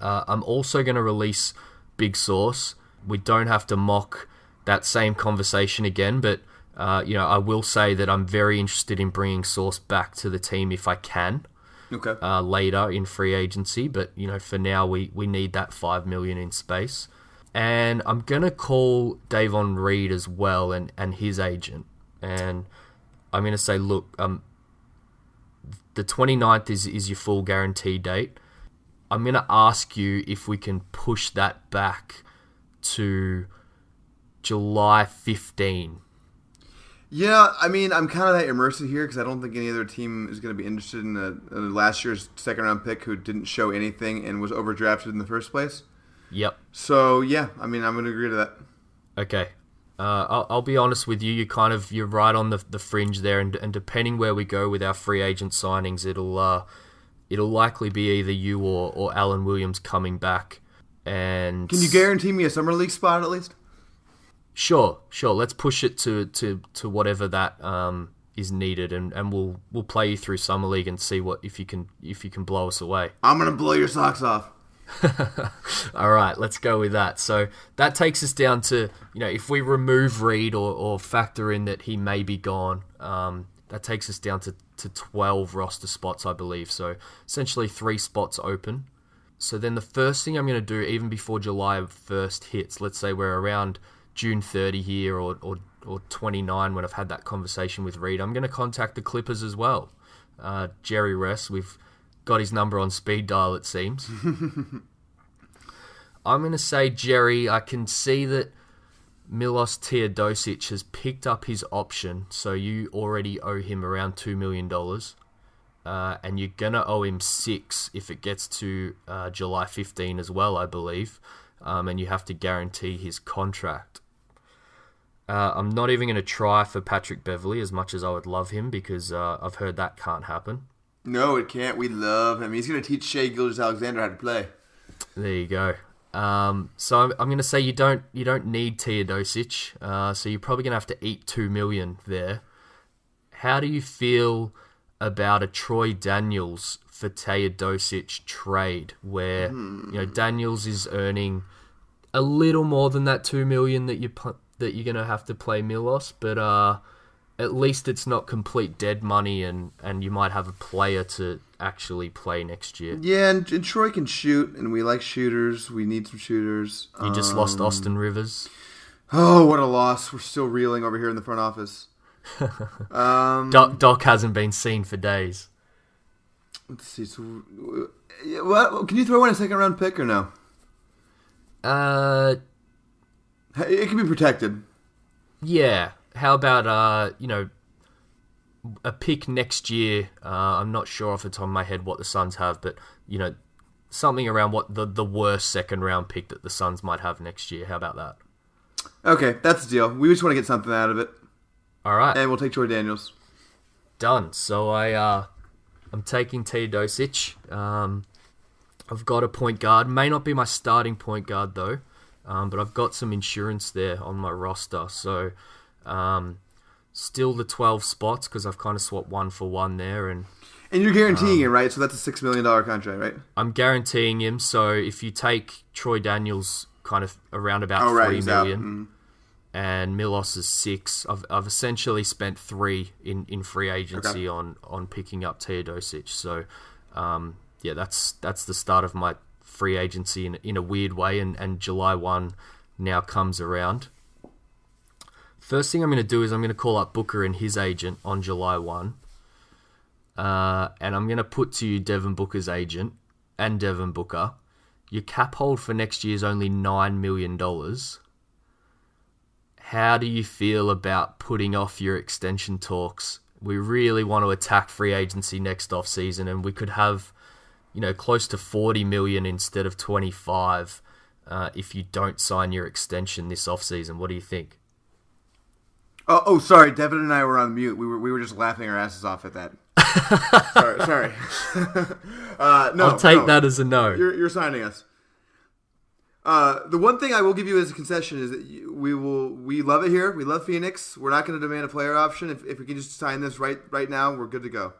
I'm also going to release Big Sauce. We don't have to mock that same conversation again, but I will say that I'm very interested in bringing Sauce back to the team if I can. Okay. Later in free agency, but for now we need that $5 million in space. And I'm gonna call Davon Reed as well and his agent, and I'm gonna say, look, the 29th is your full guarantee date. I'm gonna ask you if we can push that back to July 15. Yeah, I mean, I'm kind of at your mercy here because I don't think any other team is going to be interested in last year's second-round pick who didn't show anything and was overdrafted in the first place. Yep. So, yeah, I mean, I'm going to agree to that. Okay. I'll be honest with you. You're right on the fringe there, and depending where we go with our free agent signings, it'll likely be either you or Alan Williams coming back. And can you guarantee me a summer league spot at least? Sure. Let's push it to whatever that is needed, and we'll play you through summer league and see what if you can blow us away. I'm gonna blow your socks off. All right, let's go with that. So that takes us down to if we remove Reed or factor in that he may be gone, that takes us down to 12 roster spots, I believe. So essentially 3 spots open. So then the first thing I'm going to do, even before July 1st hits, let's say we're around June 30 here or 29 when I've had that conversation with Reed, I'm going to contact the Clippers as well. Jerry Ress, we've got his number on speed dial, it seems. I'm going to say, Jerry, I can see that Milos Teodosic has picked up his option, so you already owe him around $2 million. And you're going to owe him 6 if it gets to July 15 as well, I believe. And you have to guarantee his contract. I'm not even going to try for Patrick Beverley as much as I would love him because I've heard that can't happen. No, it can't. We love him. He's going to teach Shai Gilgeous-Alexander how to play. There you go. So I'm going to say you don't need Teodosic, so you're probably going to have to eat $2 million there. How do you feel about a Troy Daniels for Teodosic trade, where Daniels is earning a little more than that $2 million that you're gonna have to play Milos, but at least it's not complete dead money, and you might have a player to actually play next year. Yeah, and Troy can shoot, and we like shooters. We need some shooters. You just lost Austin Rivers. Oh, what a loss. We're still reeling over here in the front office. Doc hasn't been seen for days. Let's see. So, what, can you throw in a second-round pick or no? It can be protected. Yeah. How about, a pick next year? I'm not sure off the top of my head what the Suns have, but, something around what the worst second-round pick that the Suns might have next year. How about that? Okay, that's the deal. We just want to get something out of it. All right. And we'll take Troy Daniels. Done. So I'm taking Teodosic. I've got a point guard. May not be my starting point guard, though, but I've got some insurance there on my roster. So still the 12 spots because I've kind of swapped 1-for-1 there. And you're guaranteeing it, right? So that's a $6 million contract, right? I'm guaranteeing him. So if you take Troy Daniels kind of around about $3 million, and Milos is 6, I've essentially spent 3 in free agency on picking up Teodosic. So that's the start of my free agency in a weird way, and July 1 now comes around. First thing I'm going to do is I'm going to call up Booker and his agent on July 1. And I'm going to put to you Devin Booker's agent and Devin Booker. Your cap hold for next year is only $9 million. How do you feel about putting off your extension talks? We really want to attack free agency next offseason, and we could have, close to $40 million instead of 25 if you don't sign your extension this offseason. What do you think? Oh, sorry. Devin and I were on mute. We were just laughing our asses off at that. sorry. No, I'll take that as a no. You're signing us. The one thing I will give you as a concession is that we love it here. We love Phoenix. We're not going to demand a player option. If we can just sign this right now, we're good to go.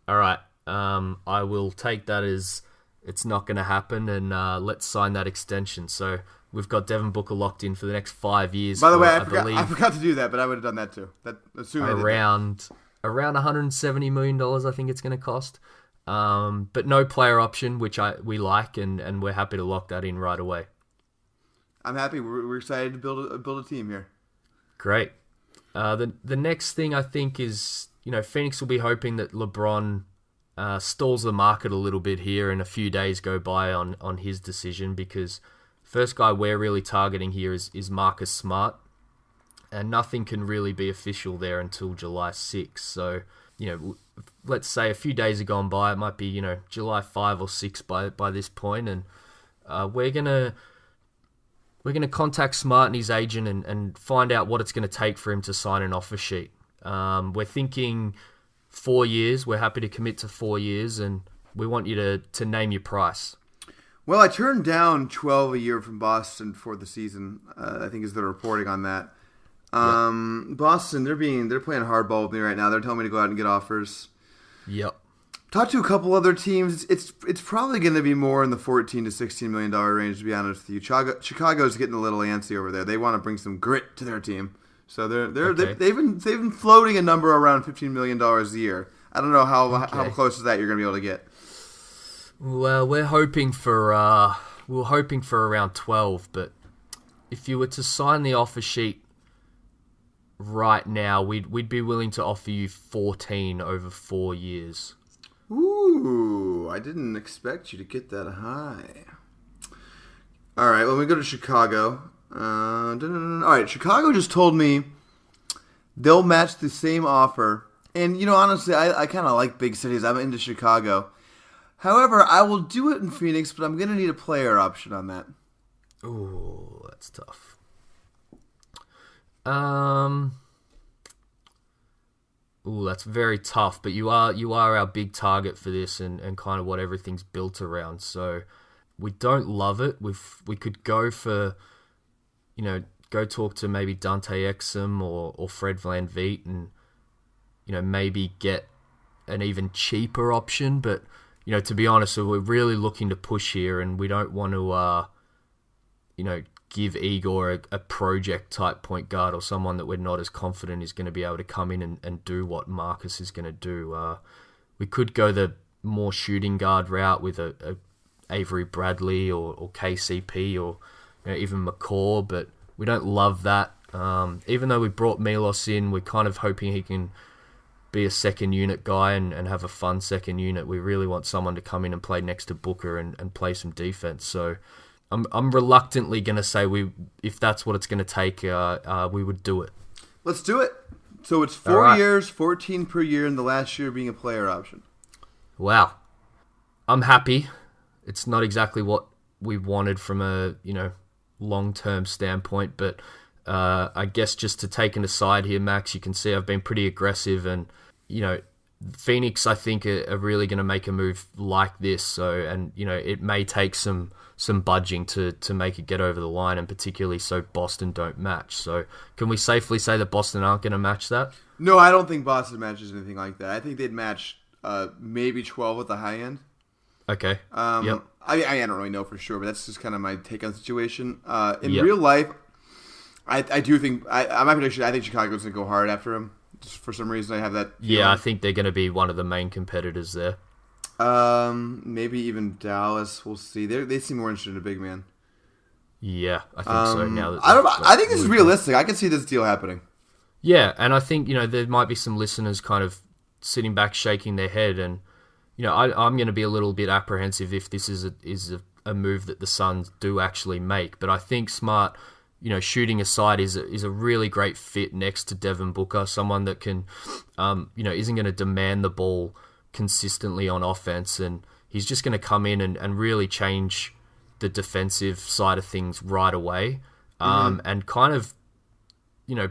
All right. I will take that as it's not going to happen, and let's sign that extension. So we've got Devin Booker locked in for the next 5 years. By the way, I forgot to do that, but I would have done that too. Around $170 million, I think it's going to cost. But no player option, which we like, and we're happy to lock that in right away. I'm happy. We're excited to build a team here. Great. The next thing I think is, Phoenix will be hoping that LeBron stalls the market a little bit here, and a few days go by on his decision, because first guy we're really targeting here is Marcus Smart, and nothing can really be official there until July 6th. So, let's say a few days have gone by. It might be, July 5 or 6 by this point, and we're gonna contact Smart and his agent and find out what it's going to take for him to sign an offer sheet. We're thinking 4 years. We're happy to commit to 4 years, and we want you to name your price. Well, I turned down 12 a year from Boston for the season. I think is the reporting on that. Yep. Boston, they're playing hardball with me right now. They're telling me to go out and get offers. Yep. Talked to a couple other teams. It's probably going to be more in the $14 to $16 million range, to be honest with you. Chicago's getting a little antsy over there. They want to bring some grit to their team, so they've been floating a number around $15 million a year. I don't know how close to that you're going to be able to get. Well, we're hoping for around 12, but if you were to sign the offer sheet right now, we'd be willing to offer you 14 over 4 years. Ooh, I didn't expect you to get that high. All right, when we go to Chicago. All right, Chicago just told me they'll match the same offer. And, honestly, I kind of like big cities. I'm into Chicago. However, I will do it in Phoenix, but I'm going to need a player option on that. Ooh, that's tough. Ooh, that's very tough, but you are our big target for this and kind of what everything's built around. So we don't love it. We could go for, go talk to maybe Dante Exum or Fred VanVleet and, maybe get an even cheaper option. But, to be honest, we're really looking to push here, and we don't want to give Igor a project type point guard or someone that we're not as confident is going to be able to come in and do what Marcus is going to do. We could go the more shooting guard route with a Avery Bradley or KCP or even McCaw, but we don't love that. Even though we brought Milos in, we're kind of hoping he can be a second unit guy and have a fun second unit. We really want someone to come in and play next to Booker and play some defense. So I'm reluctantly going to say if that's what it's going to take, we would do it. Let's do it. So it's 4 years, 14 per year, and the last year being a player option. Wow. I'm happy. It's not exactly what we wanted from a long-term standpoint, but I guess just to take an aside here, Max, you can see I've been pretty aggressive, and Phoenix, I think, are really going to make a move like this. So, and it may take some budging to make it get over the line, and particularly so Boston don't match. So, can we safely say that Boston aren't going to match that? No, I don't think Boston matches anything like that. I think they'd match maybe 12 at the high end. Okay. Yep. I don't really know for sure, but that's just kind of my take on the situation. In real life, I do think my prediction. I think Chicago's gonna go hard after him. Just for some reason, I have that feeling. Yeah, I think they're going to be one of the main competitors there. Maybe even Dallas. We'll see. They seem more interested in a big man. Yeah, I think so. Now that I think this is realistic. I can see this deal happening. Yeah, and I think there might be some listeners kind of sitting back, shaking their head, and I'm going to be a little bit apprehensive if this is a move that the Suns do actually make. But I think Smart, shooting aside, is a really great fit next to Devin Booker, someone that can, isn't going to demand the ball consistently on offense, and he's just going to come in and really change the defensive side of things right away, and kind of,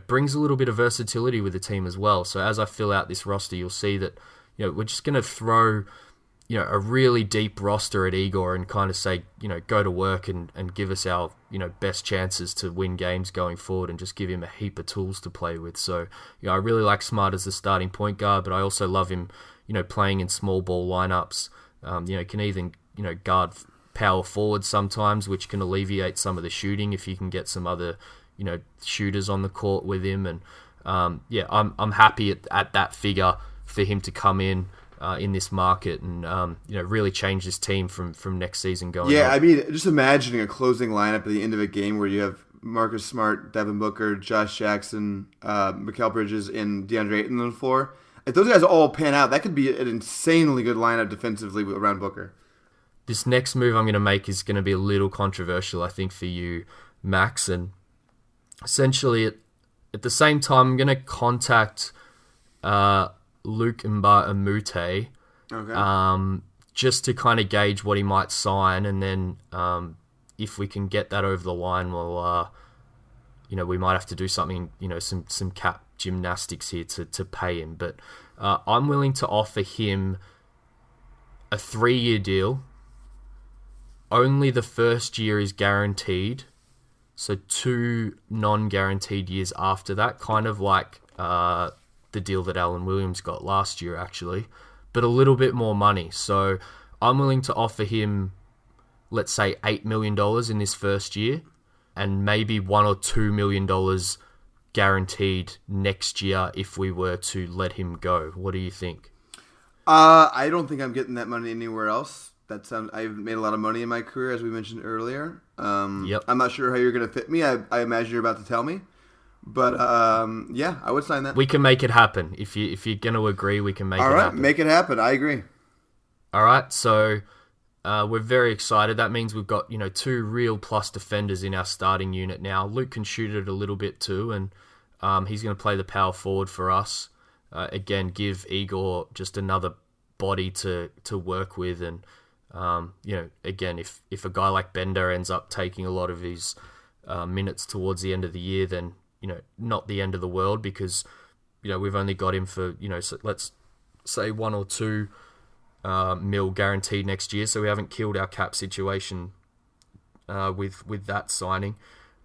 brings a little bit of versatility with the team as well. So as I fill out this roster, you'll see that, we're just going to throw, a really deep roster at Igor and kind of say, go to work and give us our, best chances to win games going forward, and just give him a heap of tools to play with. So, I really like Smart as the starting point guard, but I also love him, playing in small ball lineups. Can even, guard power forward sometimes, which can alleviate some of the shooting if you can get some other, shooters on the court with him. And, I'm happy at that figure for him to come in this market and really change this team from next season going. Yeah, on. I mean, just imagining a closing lineup at the end of a game where you have Marcus Smart, Devin Booker, Josh Jackson, Mikal Bridges, and DeAndre Ayton on the floor. If those guys all pan out, that could be an insanely good lineup defensively around Booker. This next move I'm going to make is going to be a little controversial, I think, for you, Max. And essentially, at the same time, I'm going to contact Luke Mbah-a-Moute, Okay. just to kind of gauge what he might sign, and then if we can get that over the line, we'll, we might have to do something, some cap gymnastics here to pay him. But I'm willing to offer him a 3-year deal. Only the first year is guaranteed, so 2 non-guaranteed years after that, kind of like the deal that Alan Williams got last year, actually, but a little bit more money. So I'm willing to offer him, let's say, $8 million in this first year, and maybe $1 or $2 million guaranteed next year if we were to let him go. What do you think? I don't think I'm getting that money anywhere else. I've made a lot of money in my career, as we mentioned earlier. Yep. I'm not sure how you're going to fit me. I imagine you're about to tell me. But, yeah, I would sign that. We can make it happen. If you're going to agree, we can make it happen. All right, make it happen. I agree. All right, so we're very excited. That means we've got 2 real plus defenders in our starting unit now. Luke can shoot it a little bit too, and he's going to play the power forward for us. Again, give Igor just another body to work with, and again, if a guy like Bender ends up taking a lot of his minutes towards the end of the year, then not the end of the world, because we've only got him for so let's say 1 or 2 mil guaranteed next year, so we haven't killed our cap situation with that signing.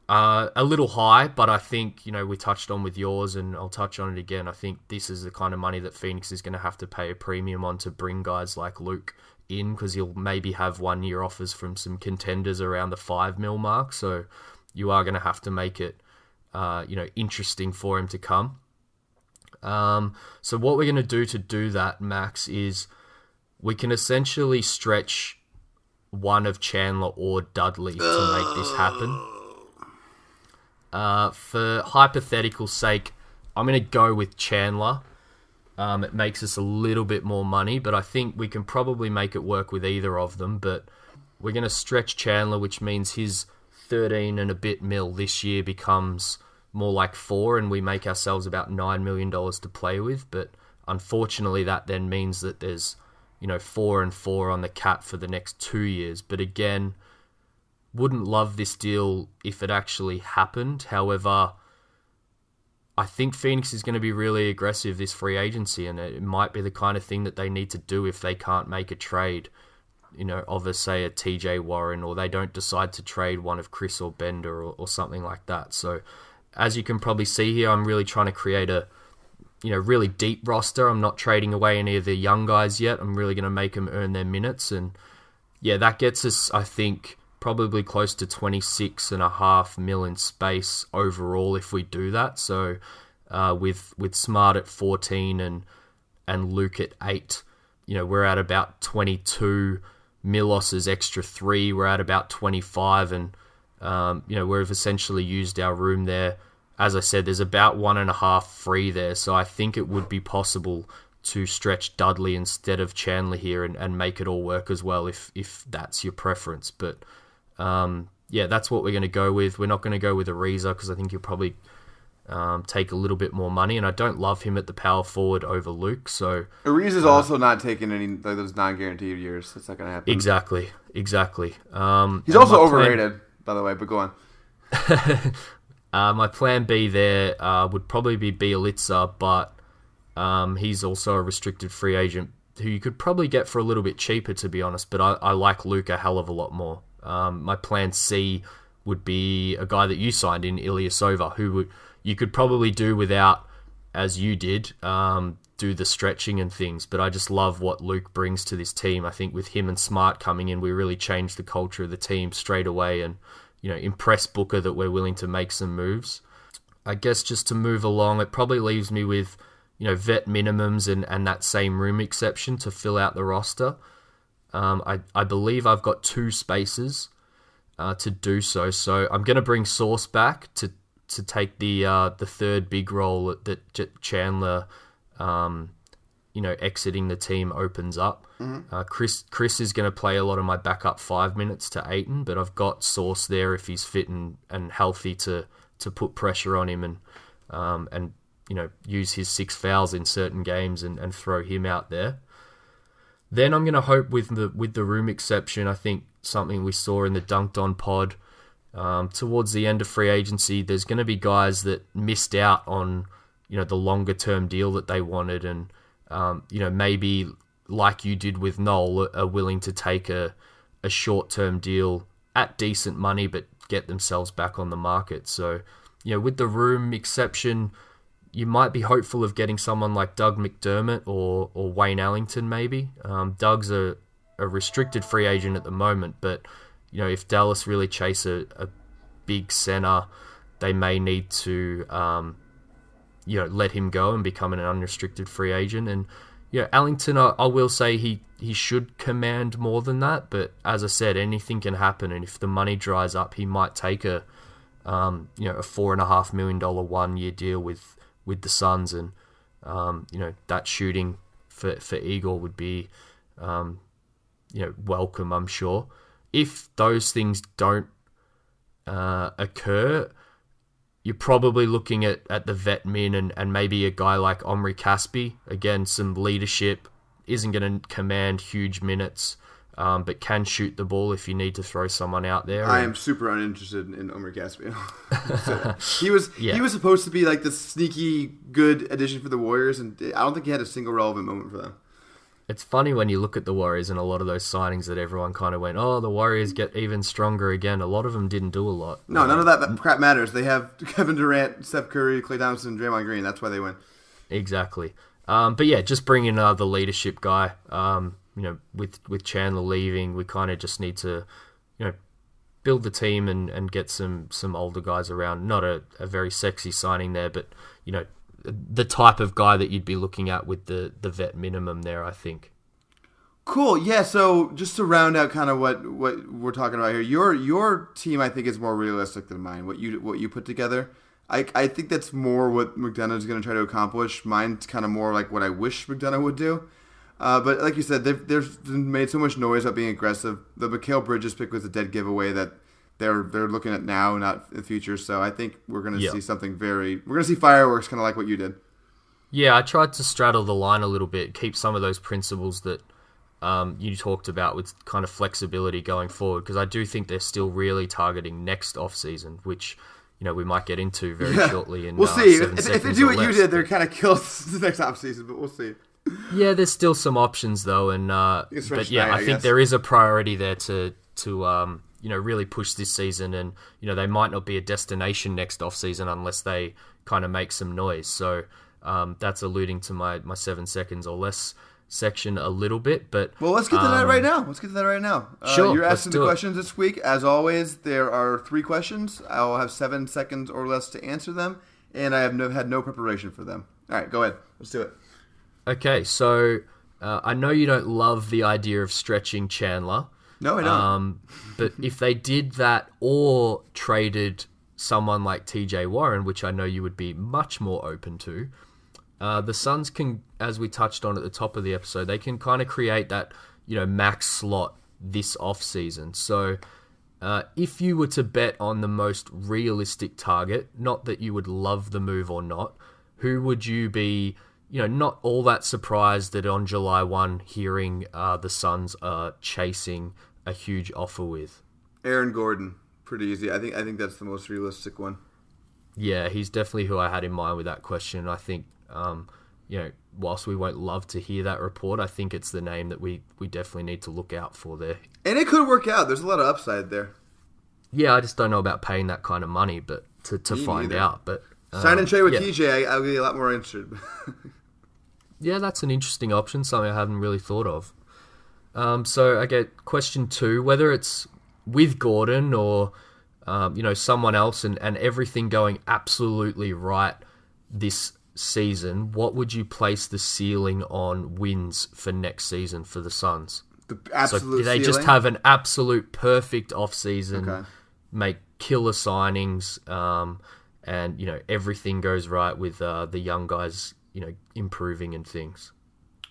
A little high, but I think we touched on with yours, and I'll touch on it again. I think this is the kind of money that Phoenix is going to have to pay a premium on to bring guys like Luke in because he'll maybe have 1 year offers from some contenders around the 5 mil mark. So you are going to have to make it, interesting for him to come. So what we're going to do that, Max, is we can essentially stretch one of Chandler or Dudley to make this happen. For hypothetical sake, I'm going to go with Chandler. It makes us a little bit more money, but I think we can probably make it work with either of them. But we're going to stretch Chandler, which means his 13 and a bit mil this year becomes more like 4, and we make ourselves about $9 million to play with. But unfortunately, that then means that there's 4 and 4 on the cap for the next 2 years. But again, wouldn't love this deal if it actually happened. However, I think Phoenix is going to be really aggressive this free agency, and it might be the kind of thing that they need to do if they can't make a trade, of say a TJ Warren, or they don't decide to trade one of Chris or Bender or something like that. So as you can probably see here, I'm really trying to create a really deep roster. I'm not trading away any of the young guys yet. I'm really going to make them earn their minutes. And yeah, that gets us, I think, probably close to 26.5 mil in space overall if we do that. So with Smart at 14 and Luke at 8, we're at about 22. Milos's extra 3, we're at about 25, and we've essentially used our room there. As I said, there's about 1.5 free there, so I think it would be possible to stretch Dudley instead of Chandler here and make it all work as well if that's your preference. But that's what we're going to go with. We're not going to go with Ariza because I think he'll probably take a little bit more money, and I don't love him at the power forward over Luke. So Ariza's also not taking any of those non-guaranteed years. That's not going to happen. Exactly. He's also overrated, by the way, but go on. My plan B there would probably be Bielitsa, but he's also a restricted free agent who you could probably get for a little bit cheaper, to be honest, but I like Luke a hell of a lot more. My plan C would be a guy that you signed in, Ilyasova, who you could probably do without, as you did, do the stretching and things, but I just love what Luke brings to this team. I think with him and Smart coming in, we really changed the culture of the team straight away and impress Booker that we're willing to make some moves. I guess just to move along, it probably leaves me with, vet minimums and that same room exception to fill out the roster. I believe I've got 2 spaces to do so. So I'm going to bring Source back to take the third big role that Chandler, exiting the team opens up. Mm-hmm. Chris is going to play a lot of my backup 5 minutes to Ayton, but I've got Source there if he's fit and healthy to put pressure on him and use his 6 fouls in certain games and throw him out there. Then I'm going to hope with the room exception, I think something we saw in the Dunked On pod, towards the end of free agency, there's going to be guys that missed out on, the longer term deal that they wanted and, maybe like you did with Noel, are willing to take a short term deal at decent money, but get themselves back on the market. So, with the room exception, you might be hopeful of getting someone like Doug McDermott or Wayne Ellington maybe. Doug's a restricted free agent at the moment, but if Dallas really chase a big center, they may need to let him go and become an unrestricted free agent. And Ellington, I will say he should command more than that, but as I said, anything can happen, and if the money dries up, he might take a $4.5 million 1 year deal with the Suns, and that shooting for Igor would be welcome, I'm sure. If those things don't occur, you're probably looking at the vet min and maybe a guy like Omri Caspi. Again, some leadership, isn't going to command huge minutes, but can shoot the ball if you need to throw someone out there. I am super uninterested in Omri Caspi. He was supposed to be like the sneaky good addition for the Warriors, and I don't think he had a single relevant moment for them. It's funny when you look at the Warriors and a lot of those signings that everyone kind of went, oh, the Warriors get even stronger again. A lot of them didn't do a lot. No, none of that crap matters. They have Kevin Durant, Steph Curry, Klay Thompson, Draymond Green. That's why they win. Exactly. But yeah, just bring in the leadership guy. with Chandler leaving, we kind of just need to, build the team and get some older guys around. Not a very sexy signing there, but, the type of guy that you'd be looking at with the vet minimum there, I think. Cool. Yeah. So just to round out kind of what we're talking about here, your team I think is more realistic than mine. What you put together, I think that's more what McDonough is going to try to accomplish. Mine's kind of more like what I wish McDonough would do. But like you said, they've made so much noise about being aggressive. The Mikal Bridges pick was a dead giveaway that they're looking at now, not in the future. So I think we're going to see something we're going to see fireworks, kind of like what you did. Yeah, I tried to straddle the line a little bit, keep some of those principles that you talked about with kind of flexibility going forward, because I do think they're still really targeting next off season, which we might get into very shortly. We'll see. If they do what you did, they're kind of killed the next off season, but we'll see. Yeah, there's still some options though, and I think there is a priority there to really push this season, and they might not be a destination next off season unless they kind of make some noise. So that's alluding to my 7 seconds or less section a little bit, but let's get to that right now. Sure, you're asking the questions this week. As always, there are 3 questions. I'll have 7 seconds or less to answer them, and I have had no preparation for them. All right, go ahead. Let's do it. Okay, so I know you don't love the idea of stretching Chandler. No, I don't. But if they did that or traded someone like TJ Warren, which I know you would be much more open to, the Suns can, as we touched on at the top of the episode, they can kind of create that, max slot this offseason. So if you were to bet on the most realistic target, not that you would love the move or not, who would you be, not all that surprised that on July 1 hearing the Suns are chasing a huge offer with? Aaron Gordon. Pretty easy. I think that's the most realistic one. Yeah, he's definitely who I had in mind with that question. I think whilst we won't love to hear that report, I think it's the name that we definitely need to look out for there. And it could work out. There's a lot of upside there. Yeah, I just don't know about paying that kind of money, but to find out. But sign and trade with TJ, I'll be a lot more interested. Yeah, that's an interesting option, something I haven't really thought of. So I get question 2, whether it's with Gordon or someone else and everything going absolutely right this season, what would you place the ceiling on wins for next season for the Suns? The absolute do they ceiling? Just have an absolute perfect off-season, make killer signings, and everything goes right with the young guys improving and things?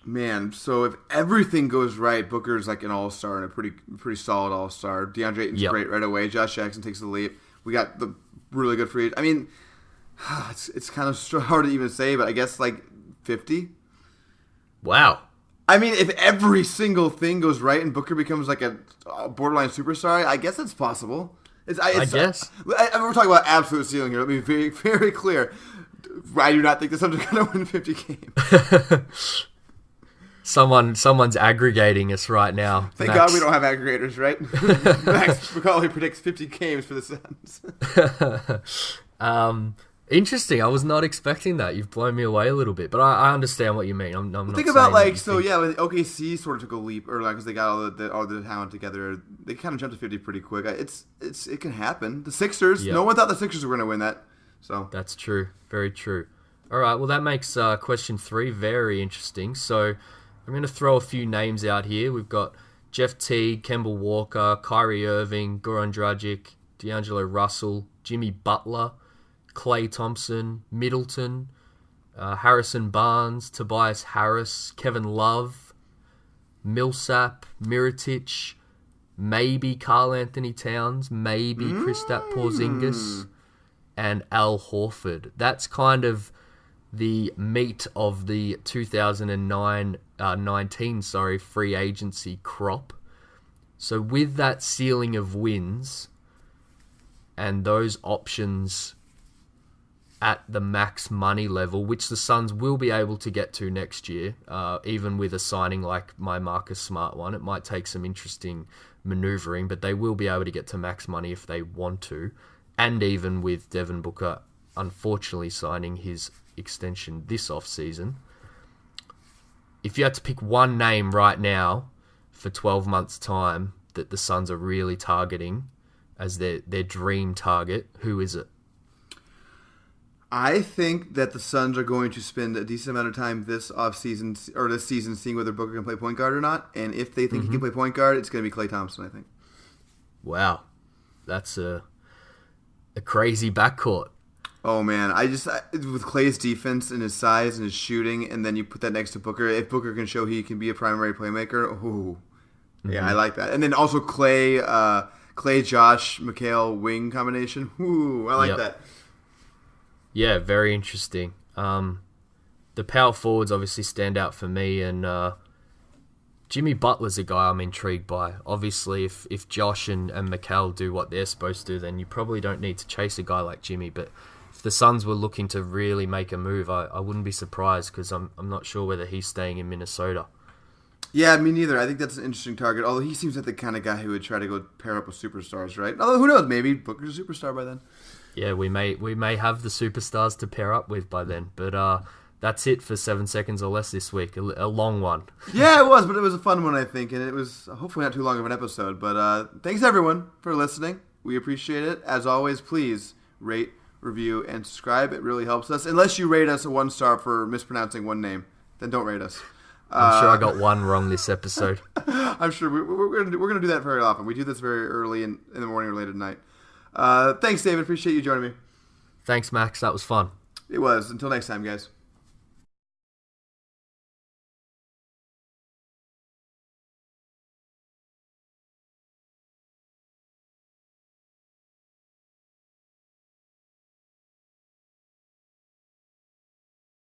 Man, so if everything goes right, Booker's like an all-star and a pretty solid all-star. DeAndre Ayton's great right away. Josh Jackson takes the leap. We got the really good free agent. I mean, it's kind of hard to even say, but I guess like 50. Wow. I mean, if every single thing goes right and Booker becomes like a borderline superstar, I guess it's possible. I guess. We're talking about absolute ceiling here. Let me be very, very clear. I do not think the Suns are going to win 50 games. Someone's aggregating us right now. Thank God we don't have aggregators, right? Max McCauley predicts 50 games for the Suns. Interesting. I was not expecting that. You've blown me away a little bit, but I understand what you mean. I'm not think about when OKC sort of took a leap early because they got all the talent together. They kind of jumped to 50 pretty quick. It can happen. The Sixers. Yep. No one thought the Sixers were going to win that. So that's true. Very true. All right. Well, that makes question 3 very interesting. So I'm going to throw a few names out here. We've got Jeff Teague, Kemba Walker, Kyrie Irving, Goran Dragic, D'Angelo Russell, Jimmy Butler, Klay Thompson, Middleton, Harrison Barnes, Tobias Harris, Kevin Love, Millsap, Mirotic, maybe Karl Anthony Towns, maybe Kristaps Porzingis, and Al Horford. That's kind of the meat of the 2019 free agency crop. So with that ceiling of wins and those options at the max money level, which the Suns will be able to get to next year, even with a signing like my Marcus Smart one. It might take some interesting maneuvering, but they will be able to get to max money if they want to. And even with Devin Booker, unfortunately, signing his extension this offseason. If you had to pick one name right now for 12 months' time that the Suns are really targeting as their dream target, who is it? I think that the Suns are going to spend a decent amount of time this offseason or this season seeing whether Booker can play point guard or not. And if they think he can play point guard, it's going to be Klay Thompson, I think. Wow. That's a crazy backcourt. Oh, man. With Klay's defense and his size and his shooting, and then you put that next to Booker, if Booker can show he can be a primary playmaker, ooh. Yeah, I like that. And then also Klay, Josh, Mikal wing combination. Ooh, I like that. Yeah, very interesting. The power forwards obviously stand out for me, and Jimmy Butler's a guy I'm intrigued by. Obviously, if Josh and Mikal do what they're supposed to, then you probably don't need to chase a guy like Jimmy. But if the Suns were looking to really make a move, I wouldn't be surprised because I'm not sure whether he's staying in Minnesota. Yeah, me neither. I think that's an interesting target, although he seems like the kind of guy who would try to go pair up with superstars, right? Although, who knows, maybe Booker's a superstar by then. Yeah, we may have the superstars to pair up with by then, but that's it for 7 seconds or less this week. A long one. Yeah, it was, but it was a fun one, I think, and it was hopefully not too long of an episode. But thanks everyone for listening. We appreciate it. As always, please rate, review, and subscribe. It really helps us. Unless you rate us a 1-star for mispronouncing one name, then don't rate us. I'm sure I got one wrong this episode. I'm sure we're gonna do that very often. We do this very early in the morning or late at night. Thanks, David. Appreciate you joining me. Thanks, Max. That was fun. It was. Until next time, guys.